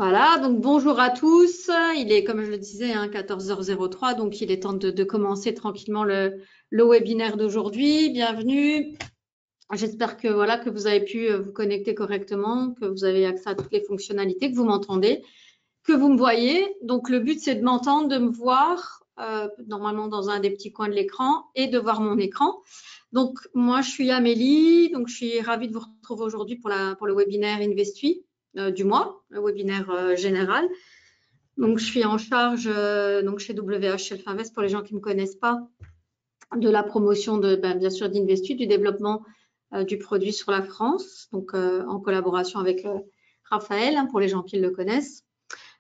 Voilà, donc bonjour à tous. Il est, comme je le disais, 14h03, donc il est temps de commencer tranquillement le webinaire d'aujourd'hui. Bienvenue. J'espère que voilà que vous avez pu vous connecter correctement, que vous avez accès à toutes les fonctionnalités, que vous m'entendez, que vous me voyez. Donc le but c'est de m'entendre, de me voir, normalement dans un des petits coins de l'écran et de voir mon écran. Donc moi je suis Amélie, donc je suis ravie de vous retrouver aujourd'hui pour le webinaire Investui du mois, le webinaire général. Donc je suis en charge donc chez WH Shelf Invest, pour les gens qui ne me connaissent pas, de la promotion de bien sûr d'Investui, du développement du produit sur la France, donc en collaboration avec Raphaël, pour les gens qui le connaissent.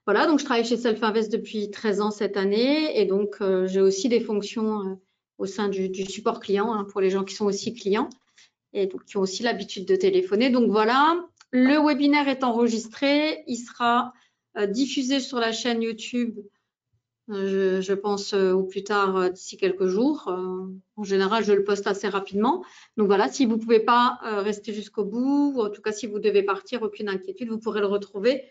Voilà, donc je travaille chez Self Invest depuis 13 ans cette année et donc j'ai aussi des fonctions au sein du support client pour les gens qui sont aussi clients et donc qui ont aussi l'habitude de téléphoner. Donc voilà, le webinaire est enregistré, il sera diffusé sur la chaîne YouTube, je pense au plus tard d'ici quelques jours. En général, je le poste assez rapidement. Donc voilà, si vous ne pouvez pas rester jusqu'au bout, ou en tout cas si vous devez partir, aucune inquiétude, vous pourrez le retrouver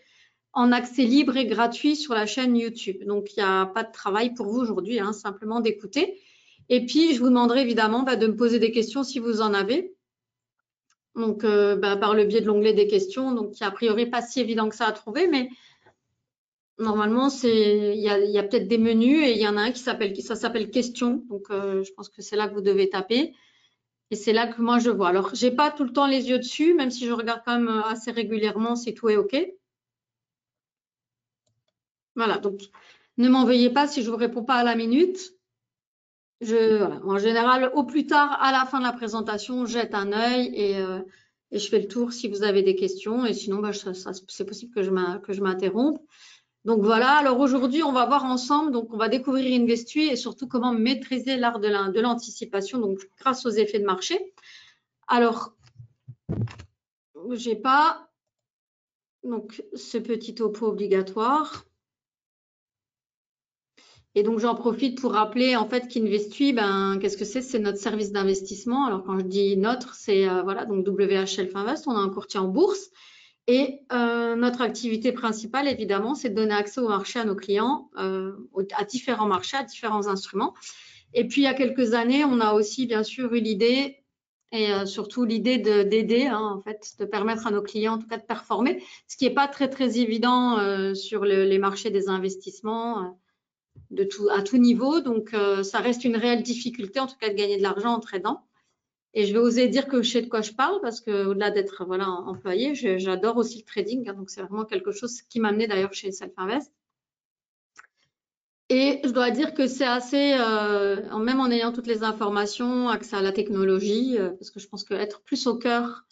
en accès libre et gratuit sur la chaîne YouTube. Donc, il n'y a pas de travail pour vous aujourd'hui, simplement d'écouter. Et puis, je vous demanderai évidemment de me poser des questions si vous en avez. Donc, par le biais de l'onglet des questions, donc qui a priori pas si évident que ça à trouver, mais normalement, il y a peut-être des menus et il y en a un ça s'appelle questions. Donc, je pense que c'est là que vous devez taper. Et c'est là que moi, je vois. Alors, j'ai pas tout le temps les yeux dessus, même si je regarde quand même assez régulièrement si tout est OK. Voilà, donc ne m'en veuillez pas si je ne vous réponds pas à la minute. Voilà. En général, au plus tard, à la fin de la présentation, je jette un œil et je fais le tour si vous avez des questions. Et sinon, c'est possible que je m'interrompe. Donc voilà, alors aujourd'hui, on va voir ensemble, donc on va découvrir Investui et surtout comment maîtriser l'art de l'anticipation, donc grâce aux effets de marché. Alors, j'ai pas donc ce petit topo obligatoire. Et donc, j'en profite pour rappeler en fait qu'Investui, qu'est-ce que c'est? C'est notre service d'investissement. Alors, quand je dis notre, c'est voilà, donc WH Shelf Invest, on a un courtier en bourse. Et notre activité principale, évidemment, c'est de donner accès au marché à nos clients, à différents marchés, à différents instruments. Et puis, il y a quelques années, on a aussi, bien sûr, eu l'idée, et surtout l'idée d'aider, en fait, de permettre à nos clients, en tout cas, de performer, ce qui n'est pas très, très évident sur les marchés des investissements à tout niveau. Donc, ça reste une réelle difficulté, en tout cas, de gagner de l'argent en tradant. Et je vais oser dire que je sais de quoi je parle parce que au-delà d'être voilà, employée, j'adore aussi le trading. Donc, c'est vraiment quelque chose qui m'a amené d'ailleurs chez Self Invest. Et je dois dire que c'est assez, même en ayant toutes les informations, accès à la technologie, parce que je pense qu'être plus au cœur,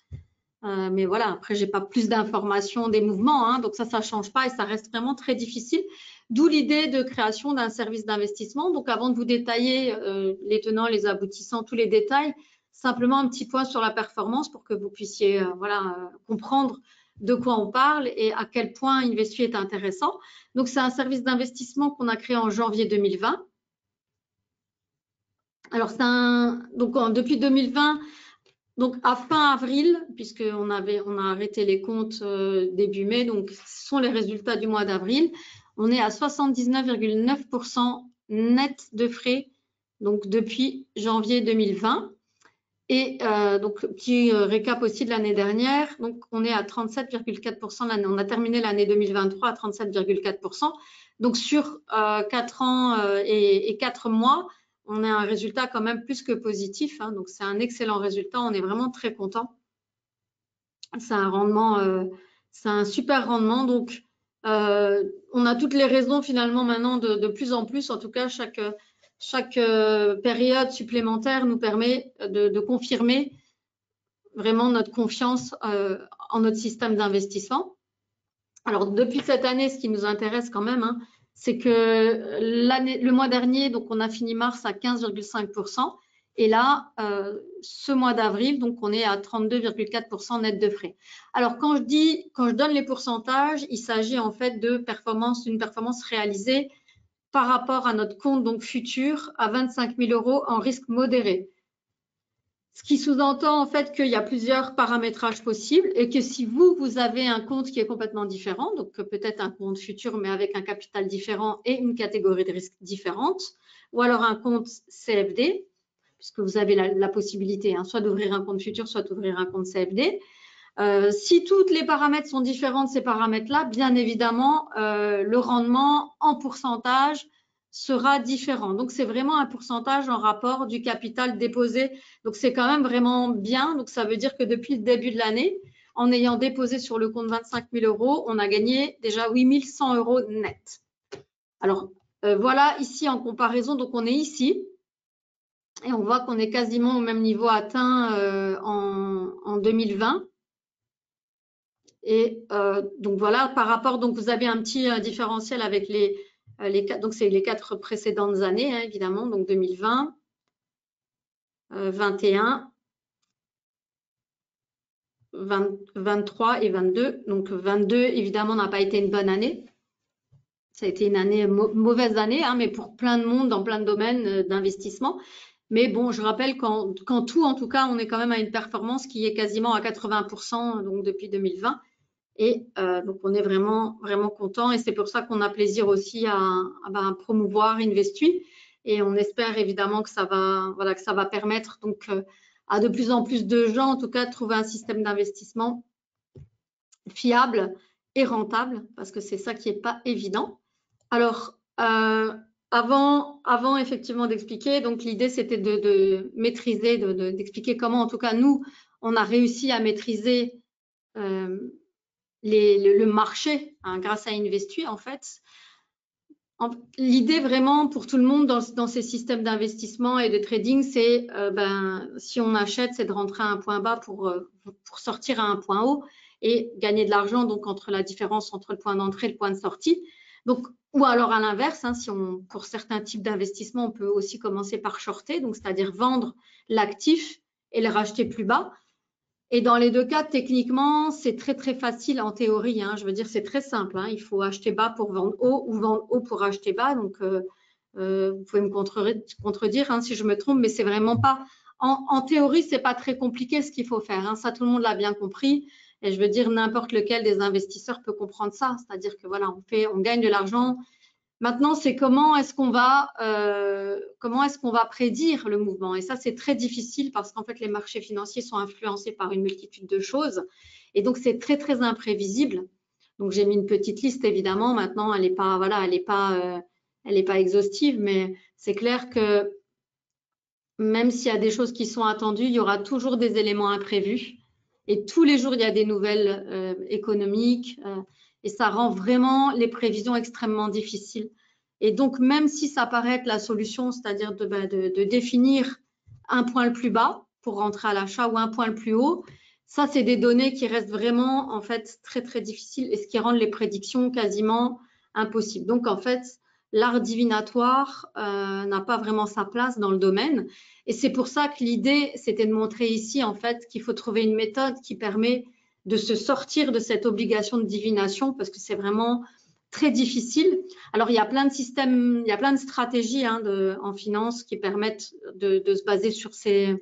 mais voilà, après, j'ai pas plus d'informations des mouvements, donc ça change pas et ça reste vraiment très difficile. D'où l'idée de création d'un service d'investissement. Donc, avant de vous détailler les tenants, les aboutissants, tous les détails, simplement un petit point sur la performance pour que vous puissiez comprendre de quoi on parle et à quel point Investui est intéressant. Donc, c'est un service d'investissement qu'on a créé en janvier 2020. Alors, depuis 2020, donc à fin avril, puisqu'on a arrêté les comptes début mai, donc ce sont les résultats du mois d'avril. On est à 79,9% net de frais, donc depuis janvier 2020. Et donc, petit récap aussi de l'année dernière. Donc, on est à 37,4% l'année. On a terminé l'année 2023 à 37,4%. Donc, sur 4 ans et 4 mois, on a un résultat quand même plus que positif. Donc, c'est un excellent résultat. On est vraiment très content. C'est un rendement, c'est un super rendement. Donc, on a toutes les raisons finalement maintenant de plus en plus, en tout cas, chaque période supplémentaire nous permet de confirmer vraiment notre confiance en notre système d'investissement. Alors, depuis cette année, ce qui nous intéresse quand même, c'est que le mois dernier, donc on a fini mars à 15,5%. Et là, ce mois d'avril, donc on est à 32,4% net de frais. Alors, quand je donne les pourcentages, il s'agit en fait d'une performance réalisée par rapport à notre compte donc futur à 25 000 € en risque modéré. Ce qui sous-entend en fait qu'il y a plusieurs paramétrages possibles et que si vous avez un compte qui est complètement différent, donc peut-être un compte futur mais avec un capital différent et une catégorie de risque différente, ou alors un compte CFD, puisque vous avez la possibilité soit d'ouvrir un compte futur, soit d'ouvrir un compte CFD. Si tous les paramètres sont différents de ces paramètres-là, bien évidemment, le rendement en pourcentage sera différent. Donc, c'est vraiment un pourcentage en rapport du capital déposé. Donc, c'est quand même vraiment bien. Donc, ça veut dire que depuis le début de l'année, en ayant déposé sur le compte 25 000 euros, on a gagné déjà 8 100 euros net. Alors, voilà ici en comparaison. Donc, on est ici et on voit qu'on est quasiment au même niveau atteint en 2020. Et donc voilà, par rapport, donc vous avez un petit différentiel avec donc c'est les 4 précédentes années, hein, évidemment, donc 2020, 21, 23 et 22. Donc 22, évidemment, n'a pas été une bonne année. Ça a été une année mauvaise année, hein, mais pour plein de monde, dans plein de domaines d'investissement. Mais bon, je rappelle qu'en tout, en tout cas, on est quand même à une performance qui est quasiment à 80%, donc depuis 2020. Et donc, on est vraiment, vraiment content. Et c'est pour ça qu'on a plaisir aussi à promouvoir Investui. Et on espère évidemment que ça va permettre donc à de plus en plus de gens, en tout cas, de trouver un système d'investissement fiable et rentable, parce que c'est ça qui n'est pas évident. Alors, avant effectivement d'expliquer, donc l'idée c'était de maîtriser, d'expliquer comment, en tout cas, nous, on a réussi à maîtriser le marché grâce à Investui, en fait. L'idée vraiment pour tout le monde dans ces systèmes d'investissement et de trading, c'est si on achète, c'est de rentrer à un point bas pour sortir à un point haut et gagner de l'argent donc entre la différence entre le point d'entrée et le point de sortie. Donc, ou alors à l'inverse, pour certains types d'investissements, on peut aussi commencer par shorter, donc c'est-à-dire vendre l'actif et le racheter plus bas. Et dans les deux cas, techniquement, c'est très, très facile en théorie. Je veux dire, c'est très simple. Il faut acheter bas pour vendre haut ou vendre haut pour acheter bas. Donc, vous pouvez me contredire si je me trompe, mais c'est vraiment pas… En théorie, c'est pas très compliqué ce qu'il faut faire. Ça, tout le monde l'a bien compris. Et je veux dire, n'importe lequel des investisseurs peut comprendre ça. C'est-à-dire que voilà, on gagne de l'argent. Maintenant, c'est comment est-ce qu'on va prédire le mouvement? Et ça, c'est très difficile parce qu'en fait, les marchés financiers sont influencés par une multitude de choses. Et donc, c'est très, très imprévisible. Donc, j'ai mis une petite liste, évidemment. Maintenant, elle n'est pas, elle est pas exhaustive, mais c'est clair que même s'il y a des choses qui sont attendues, il y aura toujours des éléments imprévus. Et tous les jours, il y a des nouvelles économiques. Et ça rend vraiment les prévisions extrêmement difficiles. Et donc, même si ça paraît être la solution, c'est-à-dire de définir un point le plus bas pour rentrer à l'achat ou un point le plus haut, ça, c'est des données qui restent vraiment, en fait, très, très difficiles et ce qui rend les prédictions quasiment impossibles. Donc, en fait, l'art divinatoire n'a pas vraiment sa place dans le domaine. Et c'est pour ça que l'idée, c'était de montrer ici, en fait, qu'il faut trouver une méthode qui permet de se sortir de cette obligation de divination parce que c'est vraiment très difficile. Alors, il y a plein de systèmes, il y a plein de stratégies en finance qui permettent de se baser sur ces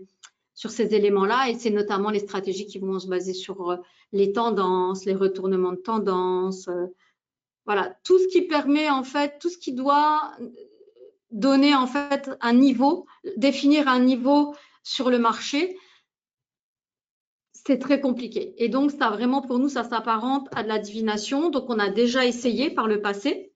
éléments-là et c'est notamment les stratégies qui vont se baser sur les tendances, les retournements de tendance, voilà, tout ce qui permet en fait, tout ce qui doit donner en fait un niveau, définir un niveau sur le marché, c'est très compliqué. Et donc, ça vraiment, pour nous, ça s'apparente à de la divination. Donc, on a déjà essayé par le passé.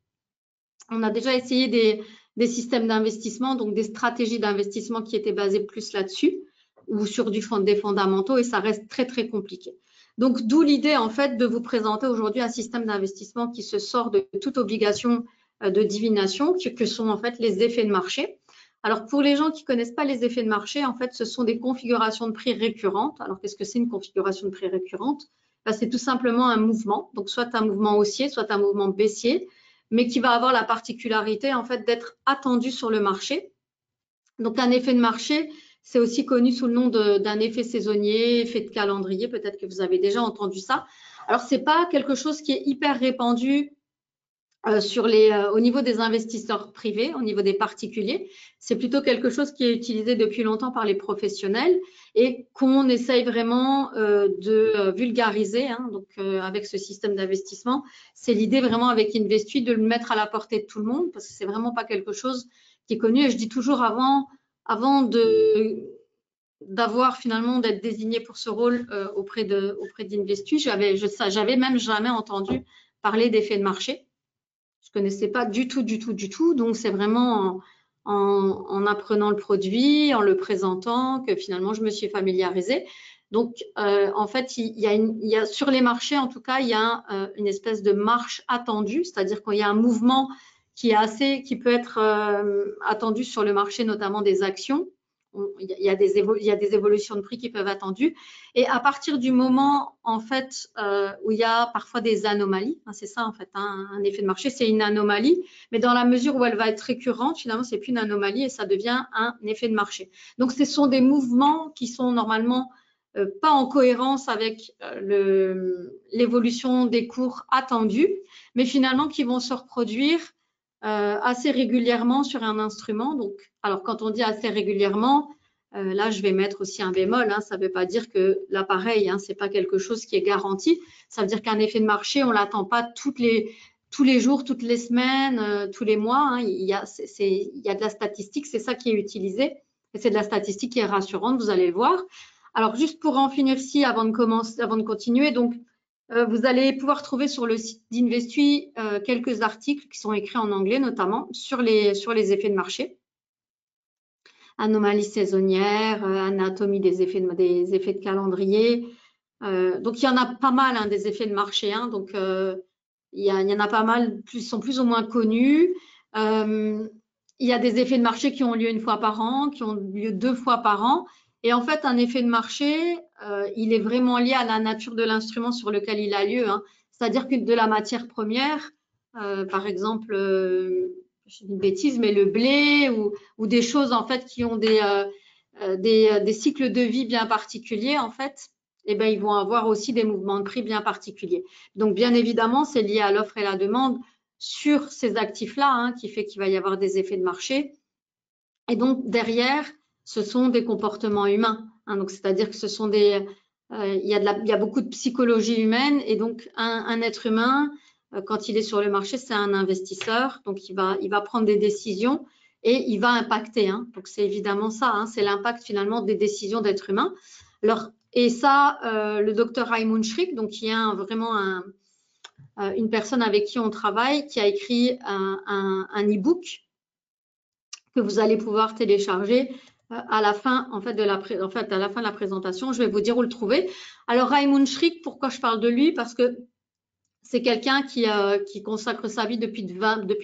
On a déjà essayé des systèmes d'investissement, donc des stratégies d'investissement qui étaient basées plus là-dessus ou sur des fondamentaux et ça reste très, très compliqué. Donc, d'où l'idée, en fait, de vous présenter aujourd'hui un système d'investissement qui se sort de toute obligation de divination, que sont en fait les effets de marché. Alors, pour les gens qui ne connaissent pas les effets de marché, en fait, ce sont des configurations de prix récurrentes. Alors, qu'est-ce que c'est une configuration de prix récurrente? C'est tout simplement un mouvement, donc soit un mouvement haussier, soit un mouvement baissier, mais qui va avoir la particularité en fait d'être attendu sur le marché. Donc, un effet de marché, c'est aussi connu sous le nom d'un effet saisonnier, effet de calendrier. Peut-être que vous avez déjà entendu ça. Alors, ce n'est pas quelque chose qui est hyper répandu au niveau des investisseurs privés, au niveau des particuliers. C'est plutôt quelque chose qui est utilisé depuis longtemps par les professionnels et qu'on essaye vraiment de vulgariser, hein, donc avec ce système d'investissement. C'est l'idée vraiment avec Investuit de le mettre à la portée de tout le monde parce que c'est vraiment pas quelque chose qui est connu. Et je dis toujours avant d'avoir finalement d'être désigné pour ce rôle auprès d'Investuit, j'avais même jamais entendu parler d'effet de marché. Je connaissais pas du tout. Donc, c'est vraiment en apprenant le produit, en le présentant, que finalement, je me suis familiarisée. Donc, en fait, il y a sur les marchés, en tout cas, il y a une espèce de marche attendue, c'est-à-dire qu'il y a un mouvement qui peut être attendu sur le marché, notamment des actions. Il y a des évolutions de prix qui peuvent être attendues. Et à partir du moment, en fait, où il y a parfois des anomalies, hein, c'est ça, en fait, hein, un effet de marché, c'est une anomalie, mais dans la mesure où elle va être récurrente, finalement, c'est plus une anomalie et ça devient un effet de marché. Donc, ce sont des mouvements qui sont normalement pas en cohérence avec l'évolution des cours attendus, mais finalement qui vont se reproduire assez régulièrement sur un instrument. Donc, alors quand on dit assez régulièrement, là je vais mettre aussi un bémol, hein, ça ne veut pas dire que l'appareil, hein, c'est pas quelque chose qui est garanti. Ça veut dire qu'un effet de marché, on l'attend pas tous les jours, toutes les semaines, tous les mois. Hein. Il y a de la statistique, c'est ça qui est utilisé. Et c'est de la statistique qui est rassurante, vous allez le voir. Alors, juste pour en finir ici, avant de continuer, donc, vous allez pouvoir trouver sur le site d'Investuit quelques articles qui sont écrits en anglais, notamment sur les effets de marché. Anomalies saisonnières, anatomie des effets de calendrier. Donc, il y en a pas mal, hein, des effets de marché. Hein, donc, il y en a pas mal, sont plus ou moins connus. Il y a des effets de marché qui ont lieu une fois par an, qui ont lieu 2 fois par an. Et en fait, un effet de marché, il est vraiment lié à la nature de l'instrument sur lequel il a lieu. Hein. C'est-à-dire que de la matière première, par exemple, je dis une bêtise, mais le blé ou des choses en fait qui ont des cycles de vie bien particuliers, en fait, eh ben, ils vont avoir aussi des mouvements de prix bien particuliers. Donc, bien évidemment, c'est lié à l'offre et la demande sur ces actifs-là, hein, qui fait qu'il va y avoir des effets de marché. Et donc, derrière, ce sont des comportements humains. Hein, donc, c'est-à-dire que ce sont il y a beaucoup de psychologie humaine. Et donc, un être humain, quand il est sur le marché, c'est un investisseur. Donc, il va prendre des décisions et il va impacter. Hein. Donc, c'est évidemment ça. Hein, c'est l'impact finalement des décisions d'êtres humains. Alors, et ça, le docteur Raymond Schrick, donc qui est vraiment une personne avec qui on travaille, qui a écrit un e-book que vous allez pouvoir télécharger à la fin, à la fin de la présentation. Je vais vous dire où le trouver. Alors, Raymond Schrick, pourquoi je parle de lui? Parce que c'est quelqu'un qui consacre sa vie depuis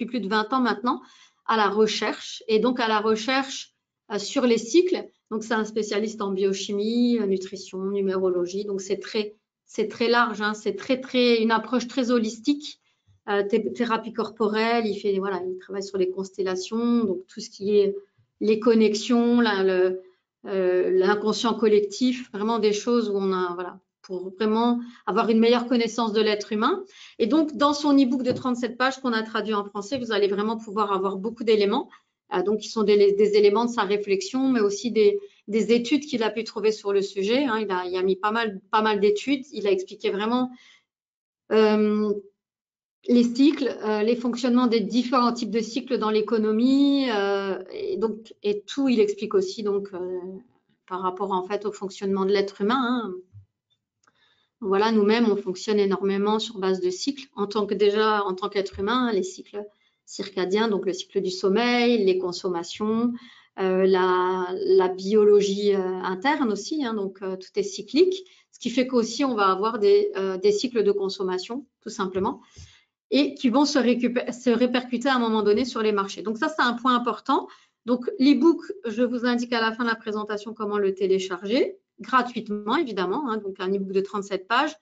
plus de 20 ans maintenant à la recherche et donc à la recherche sur les cycles. Donc, c'est un spécialiste en biochimie, nutrition, numérologie. Donc, c'est très large. Hein, c'est une approche très holistique. Thérapie corporelle, il travaille sur les constellations, donc tout ce qui est les connexions, l'inconscient collectif, vraiment des choses où on a, voilà, pour vraiment avoir une meilleure connaissance de l'être humain. Et donc, dans son e-book de 37 pages qu'on a traduit en français, vous allez vraiment pouvoir avoir beaucoup d'éléments, donc qui sont des éléments de sa réflexion, mais aussi des études qu'il a pu trouver sur le sujet. Hein. Il a mis pas mal d'études. Il a expliqué vraiment les cycles, les fonctionnements des différents types de cycles dans l'économie, et tout, il explique aussi donc par rapport en fait au fonctionnement de l'être humain. Hein. Voilà, nous-mêmes, on fonctionne énormément sur base de cycles, en tant qu'être humain, les cycles circadiens, donc le cycle du sommeil, les consommations, la biologie interne aussi, hein, donc tout est cyclique, ce qui fait qu'aussi on va avoir des cycles de consommation, tout simplement, et qui vont se répercuter à un moment donné sur les marchés. Donc ça, c'est un point important. Donc l'e-book, je vous indique à la fin de la présentation comment le télécharger, gratuitement évidemment, hein, donc un e-book de 37 pages.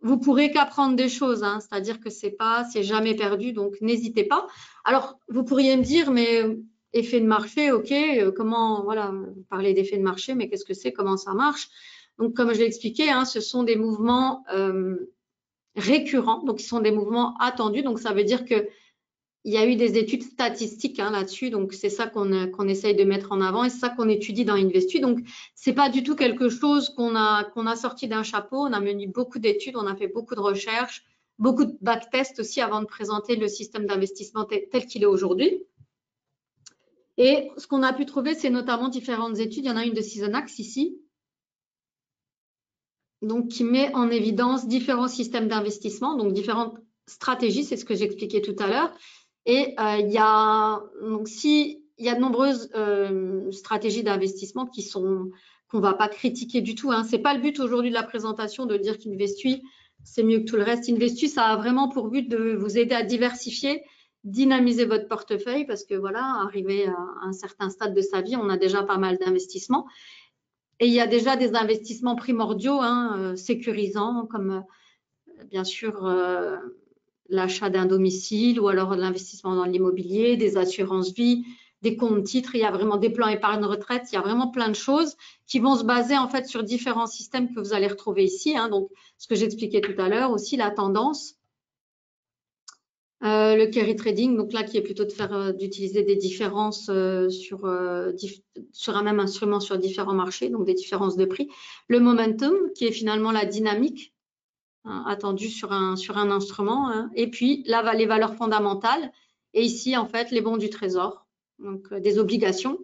Vous pourrez qu'apprendre des choses, hein, c'est-à-dire que c'est jamais perdu, donc n'hésitez pas. Alors, vous pourriez me dire, mais effet de marché, ok, comment, voilà, parler d'effet de marché, mais qu'est-ce que c'est, comment ça marche? Donc, comme je l'ai expliqué, hein, ce sont des mouvements récurrents, donc qui sont des mouvements attendus. Donc ça veut dire que il y a eu des études statistiques là-dessus, donc c'est ça qu'on essaye de mettre en avant et c'est ça qu'on étudie dans Investu. Donc c'est pas du tout quelque chose qu'on a sorti d'un chapeau. On a mené beaucoup d'études, on a fait beaucoup de recherches, beaucoup de backtests aussi avant de présenter le système d'investissement tel qu'il est aujourd'hui. Et ce qu'on a pu trouver, c'est notamment différentes études. Il y en a une de Seasonax ici, donc qui met en évidence différents systèmes d'investissement, donc différentes stratégies, c'est ce que j'expliquais tout à l'heure. Et il y a de nombreuses stratégies d'investissement qu'on va pas critiquer du tout. C'est pas le but aujourd'hui de la présentation de dire qu'Investu c'est mieux que tout le reste. Investu, ça a vraiment pour but de vous aider à diversifier, dynamiser votre portefeuille parce que voilà, arrivé à un certain stade de sa vie, on a déjà pas mal d'investissements. Et il y a déjà des investissements primordiaux, sécurisants, comme bien sûr l'achat d'un domicile ou alors l'investissement dans l'immobilier, des assurances vie, des comptes titres. Il y a vraiment des plans épargne retraite. Il y a vraiment plein de choses qui vont se baser en fait sur différents systèmes que vous allez retrouver ici. Donc, ce que j'expliquais tout à l'heure, aussi la tendance. Le carry trading, donc là qui est plutôt d'utiliser des différences sur un même instrument sur différents marchés, donc des différences de prix. Le momentum qui est finalement la dynamique attendue sur un instrument, et puis là les valeurs fondamentales et ici en fait les bons du trésor, donc des obligations.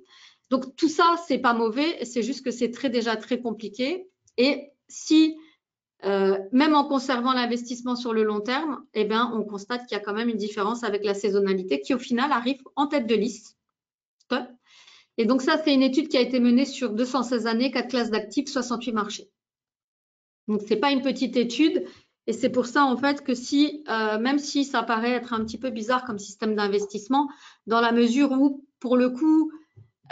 Donc tout ça c'est pas mauvais, c'est juste que c'est déjà très compliqué et si même en conservant l'investissement sur le long terme, on constate qu'il y a quand même une différence avec la saisonnalité qui, au final, arrive en tête de liste. Et donc, ça, c'est une étude qui a été menée sur 216 années, 4 classes d'actifs, 68 marchés. Donc, ce n'est pas une petite étude. Et c'est pour ça, en fait, que même si ça paraît être un petit peu bizarre comme système d'investissement, dans la mesure où, pour le coup,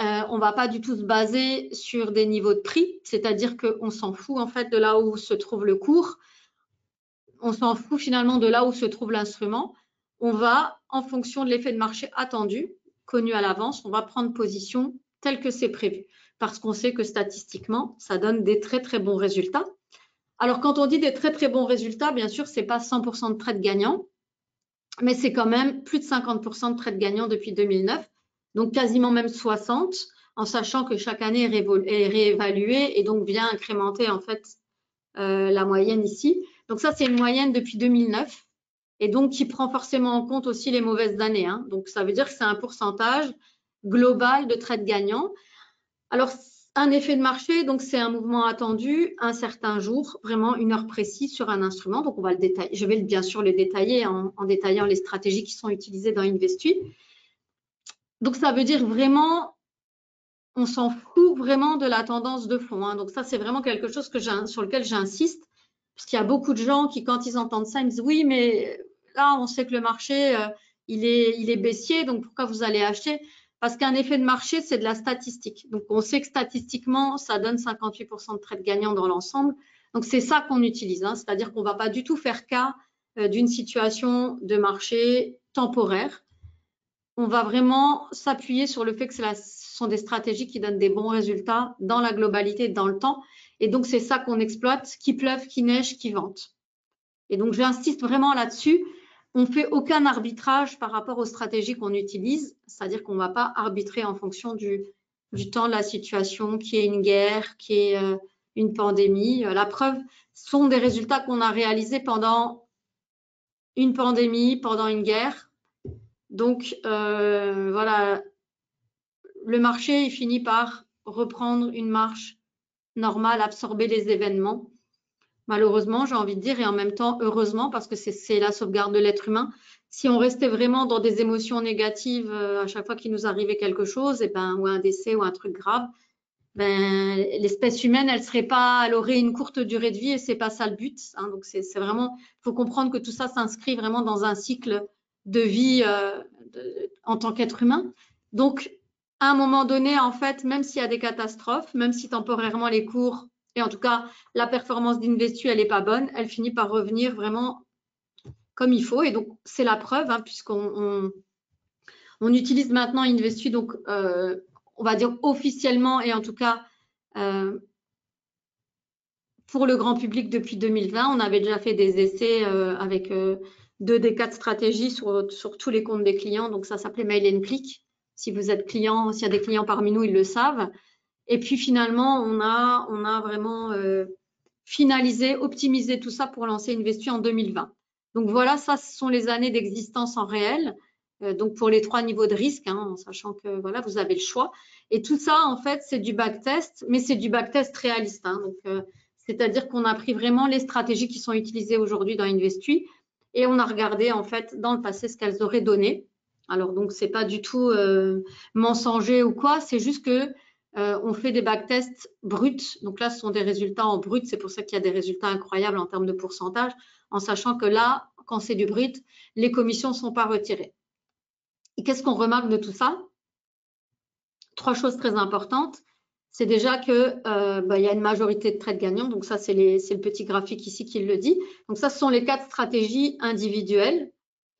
on ne va pas du tout se baser sur des niveaux de prix, c'est-à-dire qu'on s'en fout en fait de là où se trouve le cours, on s'en fout finalement de là où se trouve l'instrument. On va, en fonction de l'effet de marché attendu, connu à l'avance, on va prendre position tel que c'est prévu, parce qu'on sait que statistiquement, ça donne des très très bons résultats. Alors quand on dit des très très bons résultats, bien sûr, ce n'est pas 100% de trades gagnants, mais c'est quand même plus de 50% de trades gagnants depuis 2009, donc quasiment même 60%, en sachant que chaque année est réévaluée et donc vient incrémenter en fait la moyenne ici. Donc ça, c'est une moyenne depuis 2009 et donc qui prend forcément en compte aussi les mauvaises années. Donc ça veut dire que c'est un pourcentage global de trades gagnants. Alors un effet de marché, donc c'est un mouvement attendu un certain jour, vraiment une heure précise sur un instrument. Donc on va le détailler. Je vais bien sûr le détailler en détaillant les stratégies qui sont utilisées dans Investu. Donc ça veut dire vraiment on s'en fout vraiment de la tendance de fond. Donc ça, c'est vraiment quelque chose sur lequel j'insiste, parce qu'il y a beaucoup de gens qui, quand ils entendent ça, ils me disent « Oui, mais là, on sait que le marché, il est baissier, donc pourquoi vous allez acheter ?» Parce qu'un effet de marché, c'est de la statistique. Donc, on sait que statistiquement, ça donne 58% de trades gagnants dans l'ensemble. Donc, c'est ça qu'on utilise. C'est-à-dire qu'on ne va pas du tout faire cas d'une situation de marché temporaire. On va vraiment s'appuyer sur le fait que ce sont des stratégies qui donnent des bons résultats dans la globalité, dans le temps. Et donc, c'est ça qu'on exploite, qu'il pleuve, qu'il neige, qu'il vente. Et donc, j'insiste vraiment là-dessus. On ne fait aucun arbitrage par rapport aux stratégies qu'on utilise, c'est-à-dire qu'on ne va pas arbitrer en fonction du temps, de la situation, qui est une guerre, qui est une pandémie. La preuve sont des résultats qu'on a réalisés pendant une pandémie, pendant une guerre. Donc, voilà, le marché il finit par reprendre une marche normale, absorber les événements. Malheureusement, j'ai envie de dire, et en même temps, heureusement, parce que c'est la sauvegarde de l'être humain. Si on restait vraiment dans des émotions négatives à chaque fois qu'il nous arrivait quelque chose, ou un décès ou un truc grave, l'espèce humaine, elle aurait une courte durée de vie et c'est pas ça le but. Donc, c'est vraiment, il faut comprendre que tout ça s'inscrit vraiment dans un cycle de vie en tant qu'être humain. Donc, à un moment donné, en fait, même s'il y a des catastrophes, même si temporairement les cours, et en tout cas, la performance d'Investu, elle n'est pas bonne, elle finit par revenir vraiment comme il faut. Et donc, c'est la preuve, puisqu'on utilise maintenant Investu, donc on va dire officiellement et en tout cas pour le grand public depuis 2020. On avait déjà fait des essais avec 2 des 4 stratégies sur tous les comptes des clients. Donc, ça s'appelait Mail and Click. Si vous êtes client, s'il y a des clients parmi nous, ils le savent. Et puis, finalement, on a vraiment finalisé, optimisé tout ça pour lancer Investu en 2020. Donc, voilà, ça, ce sont les années d'existence en réel. Donc, pour les 3 niveaux de risque, en sachant que, voilà, vous avez le choix. Et tout ça, en fait, c'est du backtest, mais c'est du backtest réaliste. Donc, c'est-à-dire qu'on a pris vraiment les stratégies qui sont utilisées aujourd'hui dans Investu et on a regardé, en fait, dans le passé, ce qu'elles auraient donné. Alors, donc, c'est pas du tout mensonger ou quoi, c'est juste que on fait des backtests bruts. Donc là, ce sont des résultats en brut. C'est pour ça qu'il y a des résultats incroyables en termes de pourcentage, en sachant que là, quand c'est du brut, les commissions ne sont pas retirées. Et qu'est-ce qu'on remarque de tout ça? 3 choses très importantes. C'est déjà que il y a une majorité de trades gagnants. Donc ça, c'est le petit graphique ici qui le dit. Donc ça, ce sont les 4 stratégies individuelles.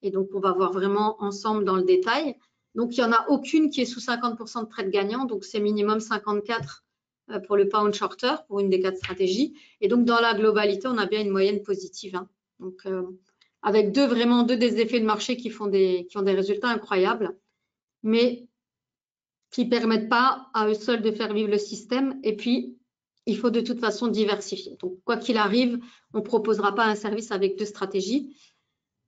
Et donc, on va voir vraiment ensemble dans le détail. Donc, il n'y en a aucune qui est sous 50% de trades gagnants. Donc, c'est minimum 54 pour le pound shorter, pour une des 4 stratégies. Et donc, dans la globalité, on a bien une moyenne positive. Donc, avec vraiment deux des effets de marché qui ont des résultats incroyables, mais qui ne permettent pas à eux seuls de faire vivre le système. Et puis, il faut de toute façon diversifier. Donc, quoi qu'il arrive, on ne proposera pas un service avec 2 stratégies,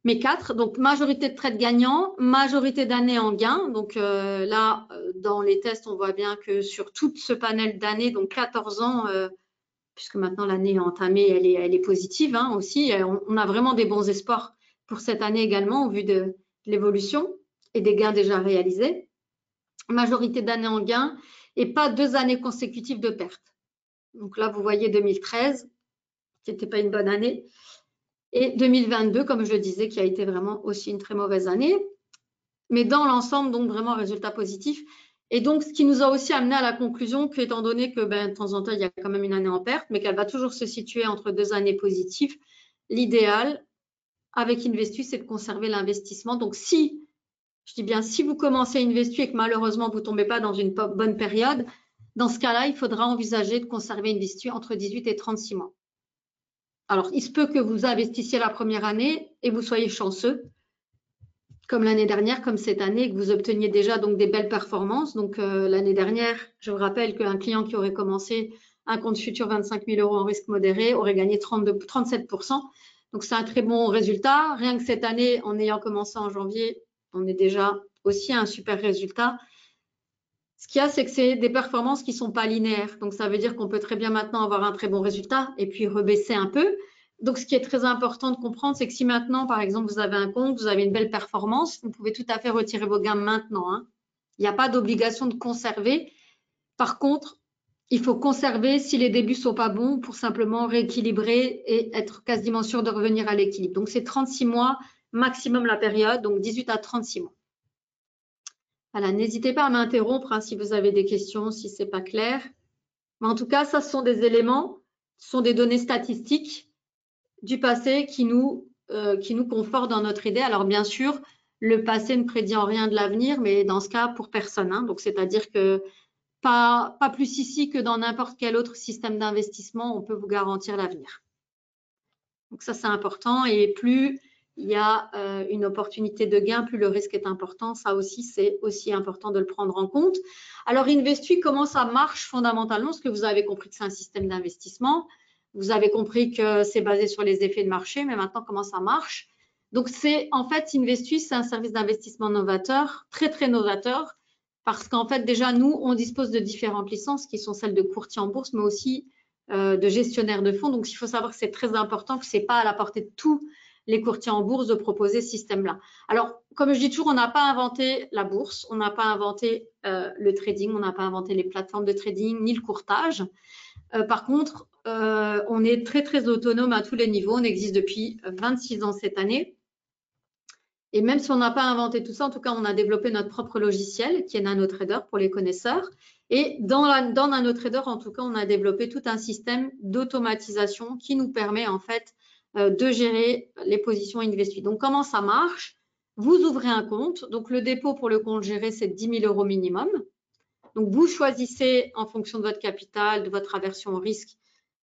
mais 4. Donc, majorité de trades gagnants, majorité d'années en gain. Donc, là, dans les tests, on voit bien que sur tout ce panel d'années, donc 14 ans, puisque maintenant l'année est entamée, elle est positive aussi. On a vraiment des bons espoirs pour cette année également, au vu de l'évolution et des gains déjà réalisés. Majorité d'années en gain et pas 2 années consécutives de perte. Donc là, vous voyez 2013, qui n'était pas une bonne année. Et 2022, comme je le disais, qui a été vraiment aussi une très mauvaise année. Mais dans l'ensemble, donc vraiment résultat positif. Et donc, ce qui nous a aussi amené à la conclusion qu'étant donné que de temps en temps, il y a quand même une année en perte, mais qu'elle va toujours se situer entre 2 années positives, l'idéal avec Investu, c'est de conserver l'investissement. Donc, je dis bien, si vous commencez Investu et que malheureusement, vous ne tombez pas dans une bonne période, dans ce cas-là, il faudra envisager de conserver Investu entre 18 et 36 mois. Alors, il se peut que vous investissiez la première année et vous soyez chanceux, comme l'année dernière, comme cette année, et que vous obteniez déjà donc des belles performances. Donc, l'année dernière, je vous rappelle qu'un client qui aurait commencé un compte futur 25 000 € en risque modéré aurait gagné 37%. Donc, c'est un très bon résultat. Rien que cette année, en ayant commencé en janvier, on est déjà aussi à un super résultat. Ce qu'il y a, c'est que c'est des performances qui ne sont pas linéaires. Donc, ça veut dire qu'on peut très bien maintenant avoir un très bon résultat et puis rebaisser un peu. Donc, ce qui est très important de comprendre, c'est que si maintenant, par exemple, vous avez un compte, vous avez une belle performance, vous pouvez tout à fait retirer vos gains maintenant. Il n'y a pas d'obligation de conserver. Par contre, il faut conserver si les débuts ne sont pas bons pour simplement rééquilibrer et être quasiment sûr de revenir à l'équilibre. Donc, c'est 36 mois maximum la période, donc 18 à 36 mois. Voilà, n'hésitez pas à m'interrompre si vous avez des questions, si ce n'est pas clair. Mais en tout cas, ça, ce sont des éléments, ce sont des données statistiques du passé qui nous confortent dans notre idée. Alors, bien sûr, le passé ne prédit en rien de l'avenir, mais dans ce cas, pour personne. Donc, c'est-à-dire que pas plus ici que dans n'importe quel autre système d'investissement, on peut vous garantir l'avenir. Donc, ça, c'est important. Et plus il y a une opportunité de gain, plus le risque est important. Ça aussi, c'est aussi important de le prendre en compte. Alors, Investu, comment ça marche fondamentalement? Parce que vous avez compris que c'est un système d'investissement. Vous avez compris que c'est basé sur les effets de marché, mais maintenant, comment ça marche? Donc, en fait, Investu, c'est un service d'investissement novateur, très, très novateur, parce qu'en fait, déjà, nous, on dispose de différentes licences qui sont celles de courtier en bourse, mais aussi de gestionnaire de fonds. Donc, il faut savoir que c'est très important, que ce n'est pas à la portée de tous les courtiers en bourse de proposer ce système-là. Alors, comme je dis toujours, on n'a pas inventé la bourse, on n'a pas inventé le trading, on n'a pas inventé les plateformes de trading, ni le courtage. Par contre, on est très, très autonome à tous les niveaux. On existe depuis 26 ans cette année. Et même si on n'a pas inventé tout ça, en tout cas, on a développé notre propre logiciel qui est NanoTrader pour les connaisseurs. Et dans NanoTrader, en tout cas, on a développé tout un système d'automatisation qui nous permet en fait de gérer les positions Investu. Donc, comment ça marche? Vous ouvrez un compte. Donc, le dépôt pour le compte géré, c'est 10 000 € minimum. Donc, vous choisissez en fonction de votre capital, de votre aversion au risque,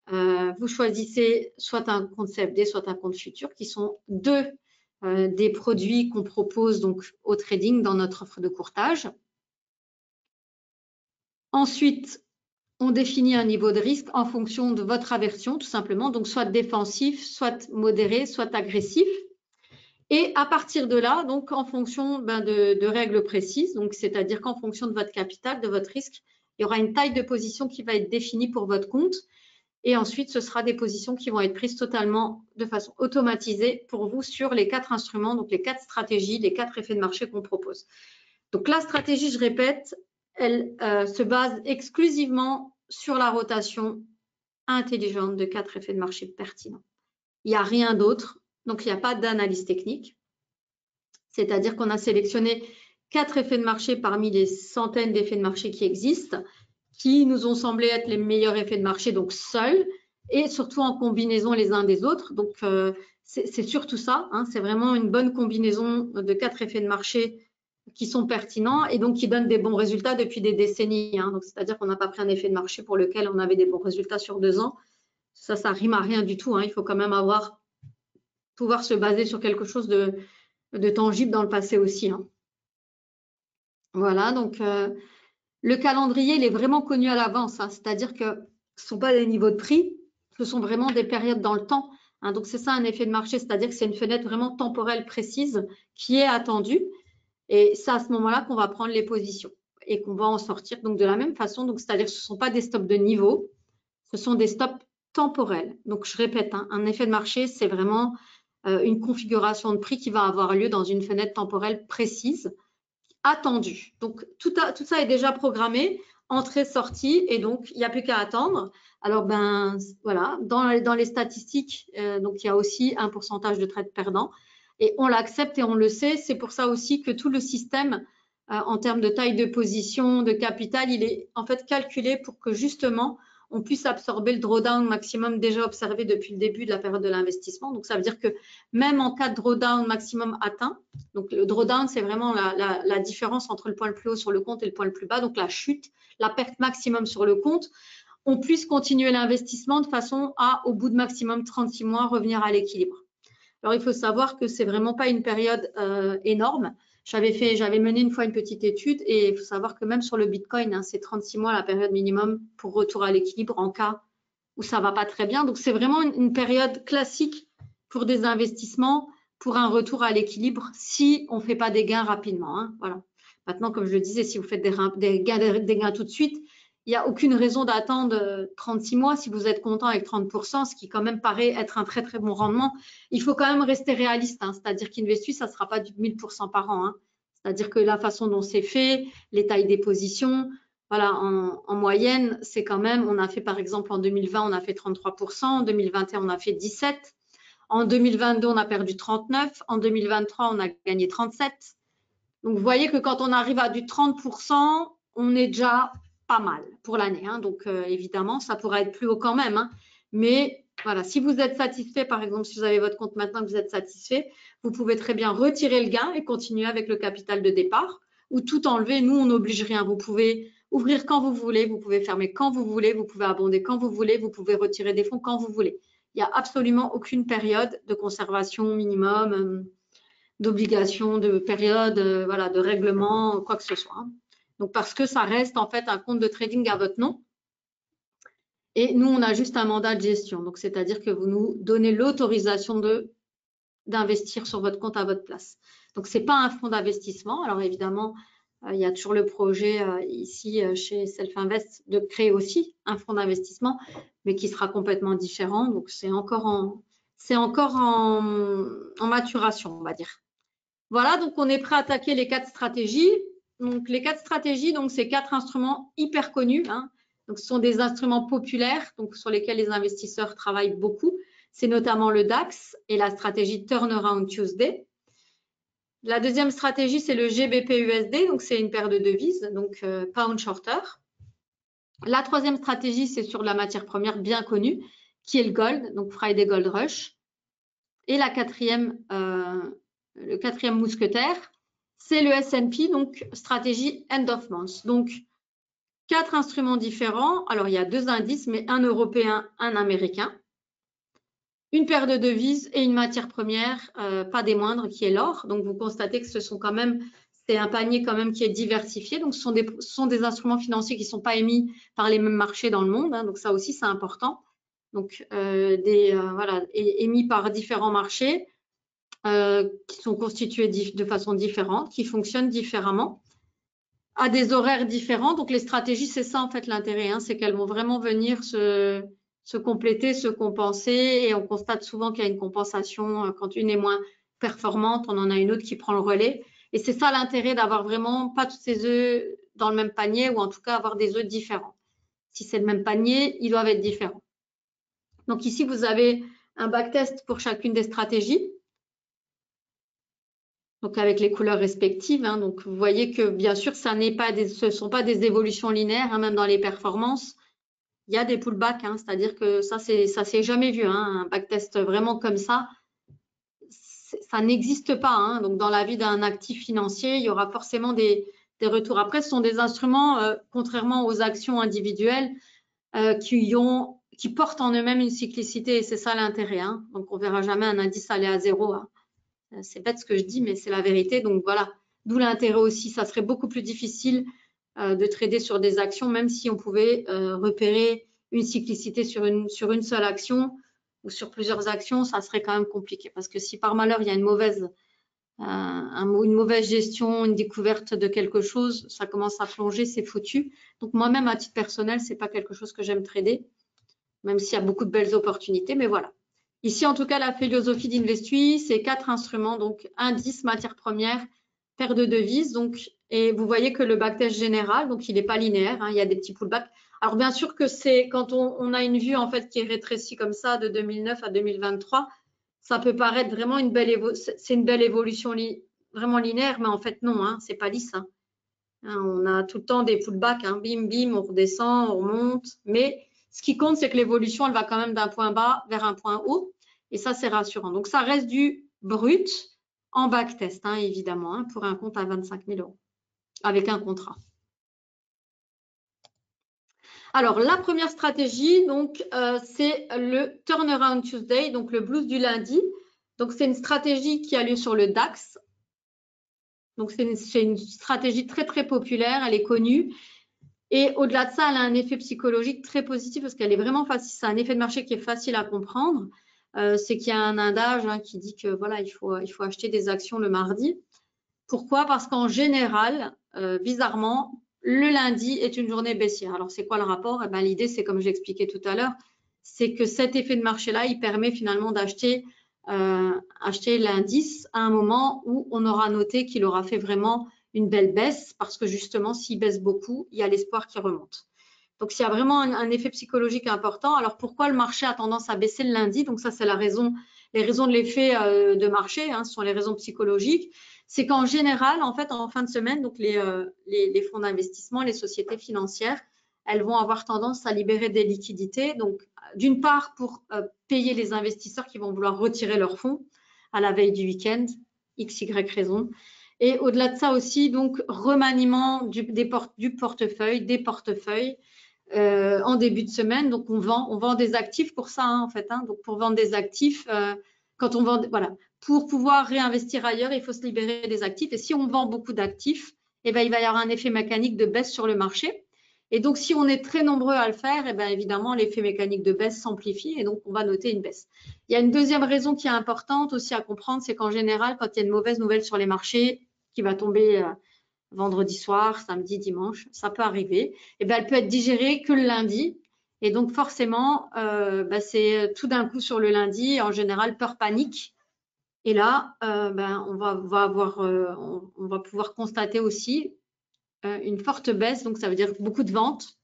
vous choisissez soit un compte CFD, soit un compte futur, qui sont deux des produits qu'on propose donc au trading dans notre offre de courtage. Ensuite, on définit un niveau de risque en fonction de votre aversion, tout simplement, donc soit défensif, soit modéré, soit agressif. Et à partir de là, donc en fonction de règles précises, donc c'est-à-dire qu'en fonction de votre capital, de votre risque, il y aura une taille de position qui va être définie pour votre compte. Et ensuite, ce sera des positions qui vont être prises totalement de façon automatisée pour vous sur les 4 instruments, donc les 4 stratégies, les 4 effets de marché qu'on propose. Donc la stratégie, je répète, elle se base exclusivement sur la rotation intelligente de 4 effets de marché pertinents. Il n'y a rien d'autre, donc il n'y a pas d'analyse technique. C'est-à-dire qu'on a sélectionné 4 effets de marché parmi les centaines d'effets de marché qui existent, qui nous ont semblé être les meilleurs effets de marché, donc seuls, et surtout en combinaison les uns des autres. Donc, c'est surtout ça, hein, c'est vraiment une bonne combinaison de 4 effets de marché qui sont pertinents et donc qui donnent des bons résultats depuis des décennies. Hein. Donc, c'est-à-dire qu'on n'a pas pris un effet de marché pour lequel on avait des bons résultats sur 2 ans. Ça rime à rien du tout. Hein. Il faut quand même pouvoir se baser sur quelque chose de tangible dans le passé aussi. Hein. Voilà, donc le calendrier, il est vraiment connu à l'avance, hein, c'est-à-dire que ce ne sont pas des niveaux de prix, ce sont vraiment des périodes dans le temps. Hein, donc, c'est ça un effet de marché, c'est-à-dire que c'est une fenêtre vraiment temporelle précise qui est attendue. Et c'est à ce moment-là qu'on va prendre les positions et qu'on va en sortir. Donc, de la même façon, donc c'est-à-dire que ce ne sont pas des stops de niveau, ce sont des stops temporels. Donc, je répète, hein, un effet de marché, c'est vraiment une configuration de prix qui va avoir lieu dans une fenêtre temporelle précise, attendue. Donc, tout ça est déjà programmé, entrée, sortie, et donc, il n'y a plus qu'à attendre. Alors, voilà, dans les statistiques, donc, il y a aussi un pourcentage de trades perdants, et on l'accepte et on le sait. C'est pour ça aussi que tout le système, en termes de taille de position, de capital, il est en fait calculé pour que justement, on puisse absorber le drawdown maximum déjà observé depuis le début de la période de l'investissement. Donc, ça veut dire que même en cas de drawdown maximum atteint, donc le drawdown, c'est vraiment la différence entre le point le plus haut sur le compte et le point le plus bas, donc la chute, la perte maximum sur le compte, on puisse continuer l'investissement de façon à, au bout de maximum 36 mois, revenir à l'équilibre. Alors, il faut savoir que c'est vraiment pas une période énorme. J'avais mené une fois une petite étude et il faut savoir que même sur le Bitcoin, hein, c'est 36 mois la période minimum pour retour à l'équilibre en cas où ça va pas très bien. Donc, c'est vraiment une période classique pour des investissements, pour un retour à l'équilibre si on ne fait pas des gains rapidement. Hein, voilà. Maintenant, comme je le disais, si vous faites des gains tout de suite, il n'y a aucune raison d'attendre 36 mois si vous êtes content avec 30%, ce qui quand même paraît être un très très bon rendement. Il faut quand même rester réaliste, hein, c'est-à-dire qu'Investu, ça ne sera pas du 1000% par an. Hein. C'est-à-dire que la façon dont c'est fait, les tailles des positions, voilà, en moyenne, c'est quand même, on a fait par exemple en 2020, on a fait 33%, en 2021, on a fait 17%, en 2022, on a perdu 39%, en 2023, on a gagné 37%. Donc, vous voyez que quand on arrive à du 30%, on est déjà pas mal pour l'année. Hein. Donc, évidemment, ça pourrait être plus haut quand même. Hein. Mais voilà, si vous êtes satisfait, par exemple, si vous avez votre compte maintenant que vous êtes satisfait, vous pouvez très bien retirer le gain et continuer avec le capital de départ ou tout enlever. Nous, on n'oblige rien. Vous pouvez ouvrir quand vous voulez, vous pouvez fermer quand vous voulez, vous pouvez abonder quand vous voulez, vous pouvez retirer des fonds quand vous voulez. Il n'y a absolument aucune période de conservation minimum, d'obligation, de période, voilà, de règlement, quoi que ce soit. Hein. Donc, parce que ça reste en fait un compte de trading à votre nom. Et nous, on a juste un mandat de gestion. Donc, c'est-à-dire que vous nous donnez l'autorisation d'investir sur votre compte à votre place. Donc, ce n'est pas un fonds d'investissement. Alors, évidemment, il y a toujours le projet ici chez Self Invest de créer aussi un fonds d'investissement, mais qui sera complètement différent. Donc, c'est encore en maturation, on va dire. Voilà, donc on est prêt à attaquer les 4 stratégies. Donc, les 4 stratégies, donc c'est 4 instruments hyper connus. Hein. Donc, ce sont des instruments populaires, donc sur lesquels les investisseurs travaillent beaucoup. C'est notamment le DAX et la stratégie Turnaround Tuesday. La deuxième stratégie, c'est le GBP-USD, donc c'est une paire de devises, donc Pound Shorter. La troisième stratégie, c'est sur la matière première bien connue, qui est le Gold, donc Friday Gold Rush. Et la quatrième, le quatrième mousquetaire, c'est le S&P, donc stratégie End of Month. Donc, 4 instruments différents. Alors, il y a 2 indices, mais un européen, un américain. Une paire de devises et une matière première, pas des moindres, qui est l'or. Donc, vous constatez que ce sont quand même, c'est un panier quand même qui est diversifié. Donc, ce sont des instruments financiers qui ne sont pas émis par les mêmes marchés dans le monde. Hein. Donc, ça aussi, c'est important. Donc, voilà, émis par différents marchés qui sont constitués de façon différente, qui fonctionnent différemment, à des horaires différents. Donc, les stratégies, c'est ça en fait l'intérêt, hein, c'est qu'elles vont vraiment venir se compléter, se compenser, et on constate souvent qu'il y a une compensation quand une est moins performante, on en a une autre qui prend le relais. Et c'est ça l'intérêt d'avoir vraiment pas tous ces œufs dans le même panier, ou en tout cas avoir des œufs différents. Si c'est le même panier, ils doivent être différents. Donc ici, vous avez un backtest pour chacune des stratégies. Donc avec les couleurs respectives. Hein. Donc vous voyez que bien sûr, ce ne sont pas des évolutions linéaires, hein, même dans les performances. Il y a des pullbacks, hein, c'est-à-dire que ça s'est jamais vu, hein, un backtest vraiment comme ça n'existe pas. Hein. Donc dans la vie d'un actif financier, il y aura forcément des retours. Après, ce sont des instruments, contrairement aux actions individuelles, qui portent en eux-mêmes une cyclicité, et c'est ça l'intérêt. Hein. Donc on verra jamais un indice aller à zéro. Hein. C'est bête ce que je dis, mais c'est la vérité. Donc voilà, d'où l'intérêt aussi. Ça serait beaucoup plus difficile de trader sur des actions, même si on pouvait repérer une cyclicité sur une seule action ou sur plusieurs actions, ça serait quand même compliqué. Parce que si par malheur, il y a une mauvaise gestion, une découverte de quelque chose, ça commence à plonger, c'est foutu. Donc moi-même, à titre personnel, c'est pas quelque chose que j'aime trader, même s'il y a beaucoup de belles opportunités, mais voilà. Ici, en tout cas, la philosophie d'Investui, c'est 4 instruments, donc indice, matière première, paire de devises. Donc, et vous voyez que le backtest général, donc il n'est pas linéaire, hein, il y a des petits pullbacks. Alors, bien sûr que c'est quand on a une vue en fait qui est rétrécie comme ça de 2009 à 2023, ça peut paraître vraiment une belle évolution vraiment linéaire, mais en fait non, hein, c'est pas lisse. Hein. On a tout le temps des pullbacks, hein, bim, bim, on redescend, on remonte, mais ce qui compte, c'est que l'évolution, elle va quand même d'un point bas vers un point haut. Et ça, c'est rassurant. Donc, ça reste du brut en backtest, hein, évidemment, hein, pour un compte à 25 000 € avec un contrat. Alors, la première stratégie, donc, c'est le Turnaround Tuesday, donc le blues du lundi. Donc, c'est une stratégie qui a lieu sur le DAX. Donc, c'est une stratégie très, très populaire. Elle est connue. Et au-delà de ça, elle a un effet psychologique très positif parce qu'elle est vraiment facile. C'est un effet de marché qui est facile à comprendre. C'est qu'il y a un adage qui dit que voilà, il faut acheter des actions le mardi. Pourquoi? Parce qu'en général, bizarrement, le lundi est une journée baissière. Alors, c'est quoi le rapport? Eh ben, l'idée, c'est comme j'expliquais tout à l'heure, c'est que cet effet de marché-là, il permet finalement d'acheter l'indice à un moment où on aura noté qu'il aura fait vraiment une belle baisse parce que justement, s'il baisse beaucoup, il y a l'espoir qui remonte. Donc, il y a vraiment un effet psychologique important. Alors, pourquoi le marché a tendance à baisser le lundi? Donc, ça, c'est les raisons de l'effet de marché, ce sont les raisons psychologiques. C'est qu'en général, en fait, en fin de semaine, donc les fonds d'investissement, les sociétés financières, elles vont avoir tendance à libérer des liquidités. Donc, d'une part, pour payer les investisseurs qui vont vouloir retirer leurs fonds à la veille du week-end, XY raison. Et au-delà de ça aussi, donc, remaniement du portefeuille, des portefeuilles en début de semaine. Donc, on vend des actifs pour ça, en fait. Donc, pour vendre des actifs, quand on vend, voilà, pour pouvoir réinvestir ailleurs, il faut se libérer des actifs. Et si on vend beaucoup d'actifs, eh ben, il va y avoir un effet mécanique de baisse sur le marché. Et donc, si on est très nombreux à le faire, eh ben, évidemment, l'effet mécanique de baisse s'amplifie et donc on va noter une baisse. Il y a une deuxième raison qui est importante aussi à comprendre, c'est qu'en général, quand il y a une mauvaise nouvelle sur les marchés qui va tomber vendredi soir, samedi, dimanche, ça peut arriver, eh ben, elle peut être digérée que le lundi. Et donc, forcément, c'est tout d'un coup sur le lundi, en général, peur, panique. Et là, on va pouvoir constater aussi une forte baisse, donc ça veut dire beaucoup de ventes.